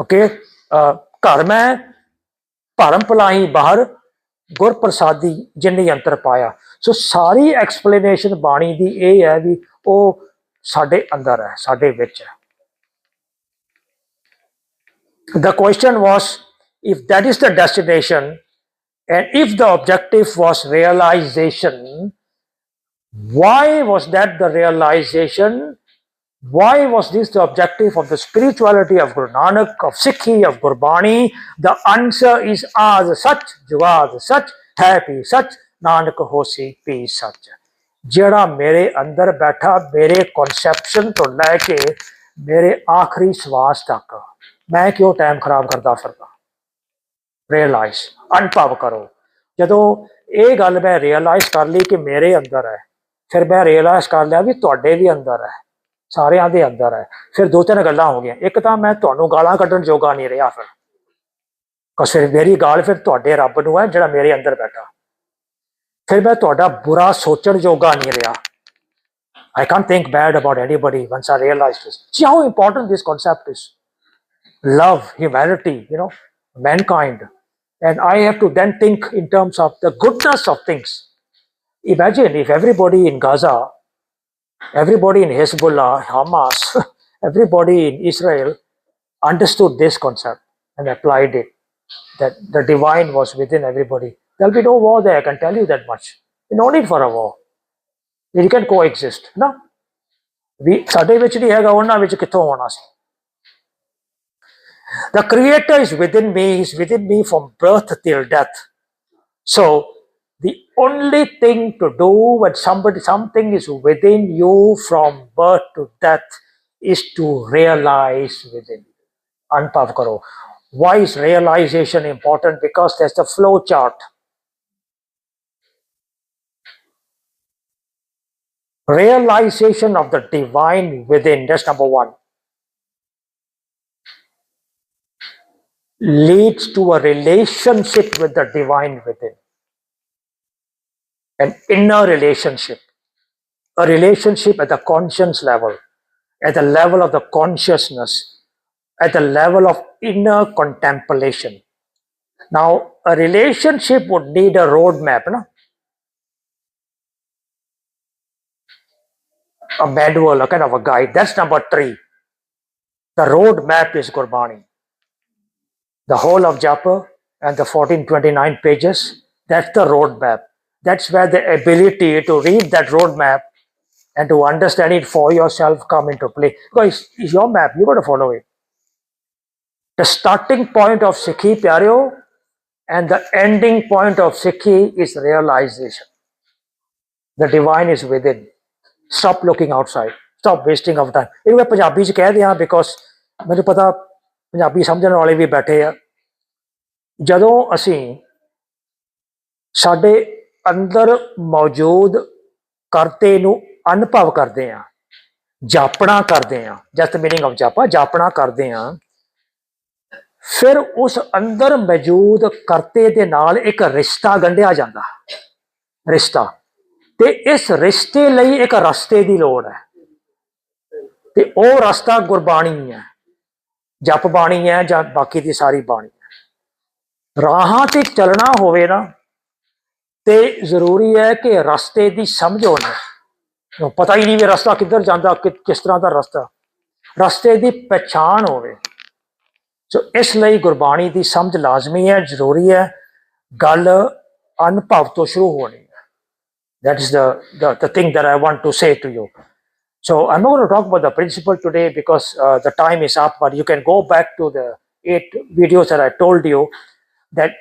okay ਘਰ ਮੈਂ ਭਰਮ ਭਲਾਈ ਬਾਹਰ ਗੁਰਪ੍ਰਸਾਦੀ ਜਿਨ੍ਹਾਂ ਅੰਤਰ ਪਾਇਆ ਸੋ ਸਾਰੀ ਐਕਸਪਲੇਨੇਸ਼ਨ ਬਾਣੀ ਦੀ ਇਹ ਹੈ ਵੀ ਉਹ ਸਾਡੇ ਅੰਦਰ ਹੈ ਸਾਡੇ ਵਿੱਚ ਹੈ the question was if that is the destination and if the objective was realization why was that the realization Why was this the objective of the spirituality of Guru Nanak, of Sikhi, of Gurbani? The answer is as such, jawad such, happy such, Nanak hosi pe such. ਜਿਹੜਾ ਮੇਰੇ ਅੰਦਰ ਬੈਠਾ ਮੇਰੇ conception ਤੋਂ ਲੈ ਕੇ ਮੇਰੇ ਆਖਰੀ ਸਵਾਸ ਤੱਕ ਮੈਂ ਕਿਉਂ ਟਾਈਮ ਖਰਾਬ ਕਰਦਾ ਫਿਰਦਾ ਰਿਅਲਾਈਜ਼ ਅਨੁਭਵ ਕਰੋ ਜਦੋਂ ਇਹ ਗੱਲ ਮੈਂ ਰਿਅਲਾਈਜ਼ ਕਰ ਲਈ ਕਿ ਮੇਰੇ ਅੰਦਰ ਹੈ ਫਿਰ ਮੈਂ ਰਿਅਲਾਈਜ਼ ਕਰ ਲਿਆ ਵੀ ਤੁਹਾਡੇ ਵੀ ਅੰਦਰ ਹੈ ਸਾਰਿਆਂ ਦੇ ਅੰਦਰ ਹੈ ਫਿਰ ਦੋ ਤਿੰਨ ਗੱਲਾਂ ਹੋ ਗਈਆਂ ਇੱਕ ਤਾਂ ਮੈਂ ਤੁਹਾਨੂੰ ਗਾਲਾਂ ਕੱਢਣ ਜੋਗਾ ਨਹੀਂ ਰਿਹਾ ਫਿਰ ਕਸੇ ਮੇਰੀ ਗਾਲ ਫਿਰ ਤੁਹਾਡੇ ਰੱਬ ਨੂੰ ਹੈ ਜਿਹੜਾ ਮੇਰੇ ਅੰਦਰ ਬੈਠਾ ਫਿਰ ਮੈਂ ਤੁਹਾਡਾ ਬੁਰਾ ਸੋਚਣ ਜੋਗਾ ਨਹੀਂ ਰਿਹਾ I can't think bad about anybody once I realized this. See how important this concept is. Love, humanity, mankind. And I have to then think in terms of the goodness of things. Imagine if everybody in Gaza, everybody in Hezbollah, Hamas, everybody in Israel understood this concept and applied it, that the divine was within everybody. There'll be no war there, I can tell you that much. No need for a war. We can coexist. No? ਸਾਡੇ ਵਿੱਚ ਨਹੀਂ ਹੈਗਾ, ਉਹਨਾਂ ਵਿੱਚ ਕਿੱਥੋਂ ਹੋਣਾ ਸੀ? The Creator is within me, He's within me from birth till death. So the only thing to do when something is within you from birth to death is to realize within. Anpav karo. Why is realization important? Because there's the flow chart. Realization of the divine within, that's number one, leads to a relationship with the divine within. An inner relationship. A relationship at the conscience level, at the level of the consciousness, at the level of inner contemplation. Now, a relationship would need a roadmap, no? A manual, a kind of a guide. That's number 3. The roadmap is Gurbani. The whole of Japa and the 1429 pages, that's the roadmap. That's where the ability to read that roadmap and to understand it for yourself come into play. Because it's your map, you got to follow it. The starting point of Sikhi Pyareo and the ending point of Sikhi is realization. The divine is within. Stop looking outside. Stop wasting of time. ਇਹ ਮੈਂ ਪੰਜਾਬੀ ਚ ਕਹਿ ਦਿਆਂ because ਮੈਨੂੰ ਪਤਾ ਪੰਜਾਬੀ ਸਮਝਣ ਵਾਲੇ ਵੀ ਬੈਠੇ ਆ। ਜਦੋਂ ਅਸੀਂ ਸਾਡੇ ਅੰਦਰ ਮੌਜੂਦ ਕਰਤੇ ਨੂੰ ਅਨੁਭਵ ਕਰਦੇ ਹਾਂ, ਜਾਪਣਾ ਕਰਦੇ ਹਾਂ, ਜਸਟ ਮੀਨਿੰਗ ਆਫ ਜਾਪਾ, ਜਾਪਣਾ ਕਰਦੇ ਹਾਂ, ਫਿਰ ਉਸ ਅੰਦਰ ਮੌਜੂਦ ਕਰਤੇ ਦੇ ਨਾਲ ਇੱਕ ਰਿਸ਼ਤਾ ਗੰਢਿਆ ਜਾਂਦਾ, ਰਿਸ਼ਤਾ, ਤੇ ਇਸ ਰਿਸ਼ਤੇ ਲਈ ਇੱਕ ਰਸਤੇ ਦੀ ਲੋੜ ਹੈ, ਤੇ ਉਹ ਰਸਤਾ ਗੁਰਬਾਣੀ ਹੈ, ਜਪ ਬਾਣੀ ਹੈ ਜਾਂ ਬਾਕੀ ਦੀ ਸਾਰੀ ਬਾਣੀ ਹੈ। ਰਾਹਾਂ ਤੇ ਚੱਲਣਾ ਹੋਵੇ ਨਾ ਤੇ ਜ਼ਰੂਰੀ ਹੈ ਕਿ ਰਸਤੇ ਦੀ ਸਮਝ ਹੋਣੀ, ਪਤਾ ਹੀ ਨਹੀਂ ਵੀ ਰਸਤਾ ਕਿੱਧਰ ਜਾਂਦਾ, ਕਿਸ ਤਰ੍ਹਾਂ ਦਾ ਰਸਤਾ, ਰਸਤੇ ਦੀ ਪਛਾਣ ਹੋਵੇ। ਸੋ ਇਸ ਲਈ ਗੁਰਬਾਣੀ ਦੀ ਸਮਝ ਲਾਜ਼ਮੀ ਹੈ, ਜ਼ਰੂਰੀ ਹੈ। ਗੱਲ ਅਨੁਭਵ ਤੋਂ ਸ਼ੁਰੂ ਹੋਣੀ ਹੈ। That is the thing that I want to say to you. So I'm not going to talk about the principle today because the time is up, but you can go back to the 8 videos that I told you, that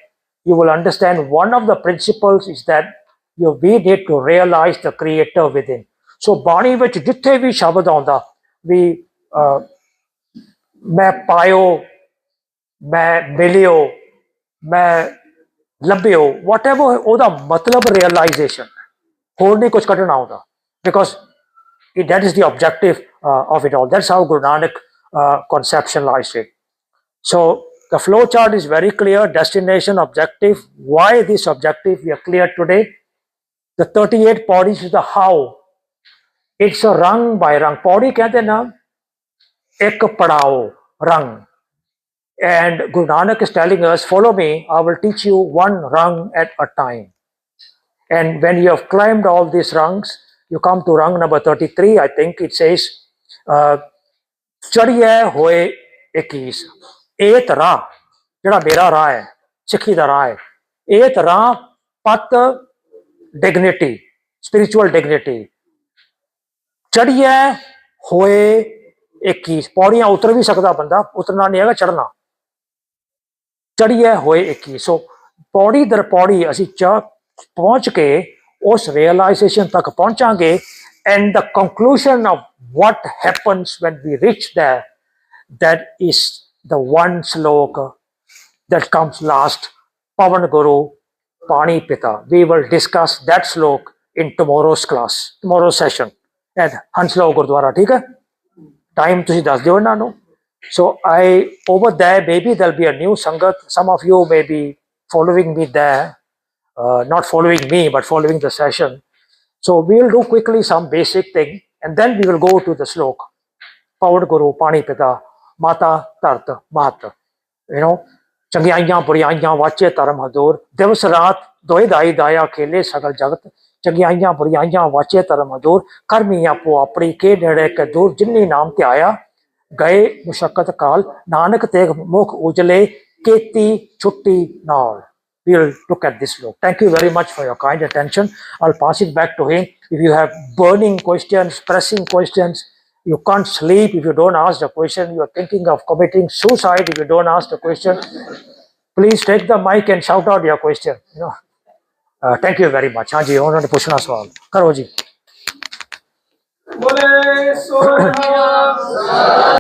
you will understand one of the principles is that we need to realize the creator within. So ਬਾਣੀ ਵਿੱਚ ਜਿੱਥੇ ਵੀ ਸ਼ਬਦ ਆਉਂਦਾ ਵੀ ਮੈਂ ਪਾਇਓ, ਮੈਂ ਮਿਲਿਓ, ਮੈਂ ਲੱਭਿਓ, whatever ਉਹਦਾ ਮਤਲਬ realization, ਹੋਰ ਨਹੀਂ ਕੁਝ ਕੱਢਣਾ ਆਉਂਦਾ, because that is the objective of it all. That's how Guru Nanak conceptualized it. So the flow chart is very clear, destination, objective. Why this objective we are clear today. The 38 paudis is the how. It's a rang by rang. Paudi कहते ना, एक पड़ाव, rang. And Guru Nanak is telling us, follow me, I will teach you one rang at a time. And when you have climbed all these rungs, you come to rung number 33, I think it says, ਚੜ੍ਹੀਏ ਹੋਏ 21, ਇਹ ਰਾਹ ਜਿਹੜਾ ਮੇਰਾ ਰਾਹ ਹੈ, ਸਿੱਖੀ ਦਾ ਰਾਹ ਹੈ, ਇਹ ਰਾਹ ਪਤ ਡਿਗਨਿਟੀ, ਸਪਿਰਿਚੁਅਲ ਡਿਗਨਿਟੀ, ਚੜ੍ਹੀਏ ਹੋਏ 21, ਪੌੜੀਆਂ ਉਤਰ ਵੀ ਸਕਦਾ ਬੰਦਾ, ਉਤਰਨਾ ਨਹੀਂ ਹੈਗਾ, ਚੜ੍ਹਨਾ, ਚੜ੍ਹੀਏ ਹੋਏ 21। ਸੋ ਪੌੜੀ ਦਰ ਪੌੜੀ ਅਸੀਂ ਪਹੁੰਚ ਕੇ ਉਸ realization ਤੱਕ ਪਹੁੰਚਾਂਗੇ, and the conclusion of what happens when we reach there, that is the one sloka that comes last, Pavan Guru Pani Pita. We will discuss that sloka in tomorrow's class, tomorrow's session at Hanslow Gurdwara. ठीक है, time ਤੁਸੀਂ ਦੱਸ ਦਿਓ ਇਹਨਾਂ ਨੂੰ। So over there maybe there'll be a new sangat, some of you may be following me there, not following me but following the session. So we'll do quickly some basic thing and then we will go to the sloka. Pavan Guru Pani Pita Mata Tart Mahat, ਚੰਗਿਆਈਆਂ ਬੁਰਿਆਈਆਂ ਵਾਚੇ ਧਰਮ ਹਦੂਰ, ਦਿਵਸ ਰਾਤ ਦੋਏ ਦਾਈ ਦਾਇਆ ਖੇਲੇ ਸਗਲ ਜਗਤ, ਚੰਗਿਆਈਆਂ ਬੁਰਾਈਆਂ ਵਾਚੇ ਧਰਮ ਦੂਰ ਕਰਮੀ ਆਪੋ ਆਪਣੀ ਕੇ ਨੇੜੇ ਕੇ ਦੂਰ ਜਿਨੀ ਨਾਮ ਤੇ ਆਇਆ ਗਏ ਮੁਸ਼ੱਕਤ ਕਾਲ ਨਾਨਕ ਤੇਗ ਮੁਖ ਉਜਲੇ ਕੀਤੀ ਛੁੱਟੀ ਨਾਲ. We'll look at this look. Thank you very much for your kind attention. I'll pass it back to him. If you have burning questions, pressing questions, you can't sleep if you don't ask the question, you are thinking of committing suicide if you don't ask the question, please take the mic and shout out your question. Thank you very much. हाँ जी, उन्होंने पूछना सवाल करो जी.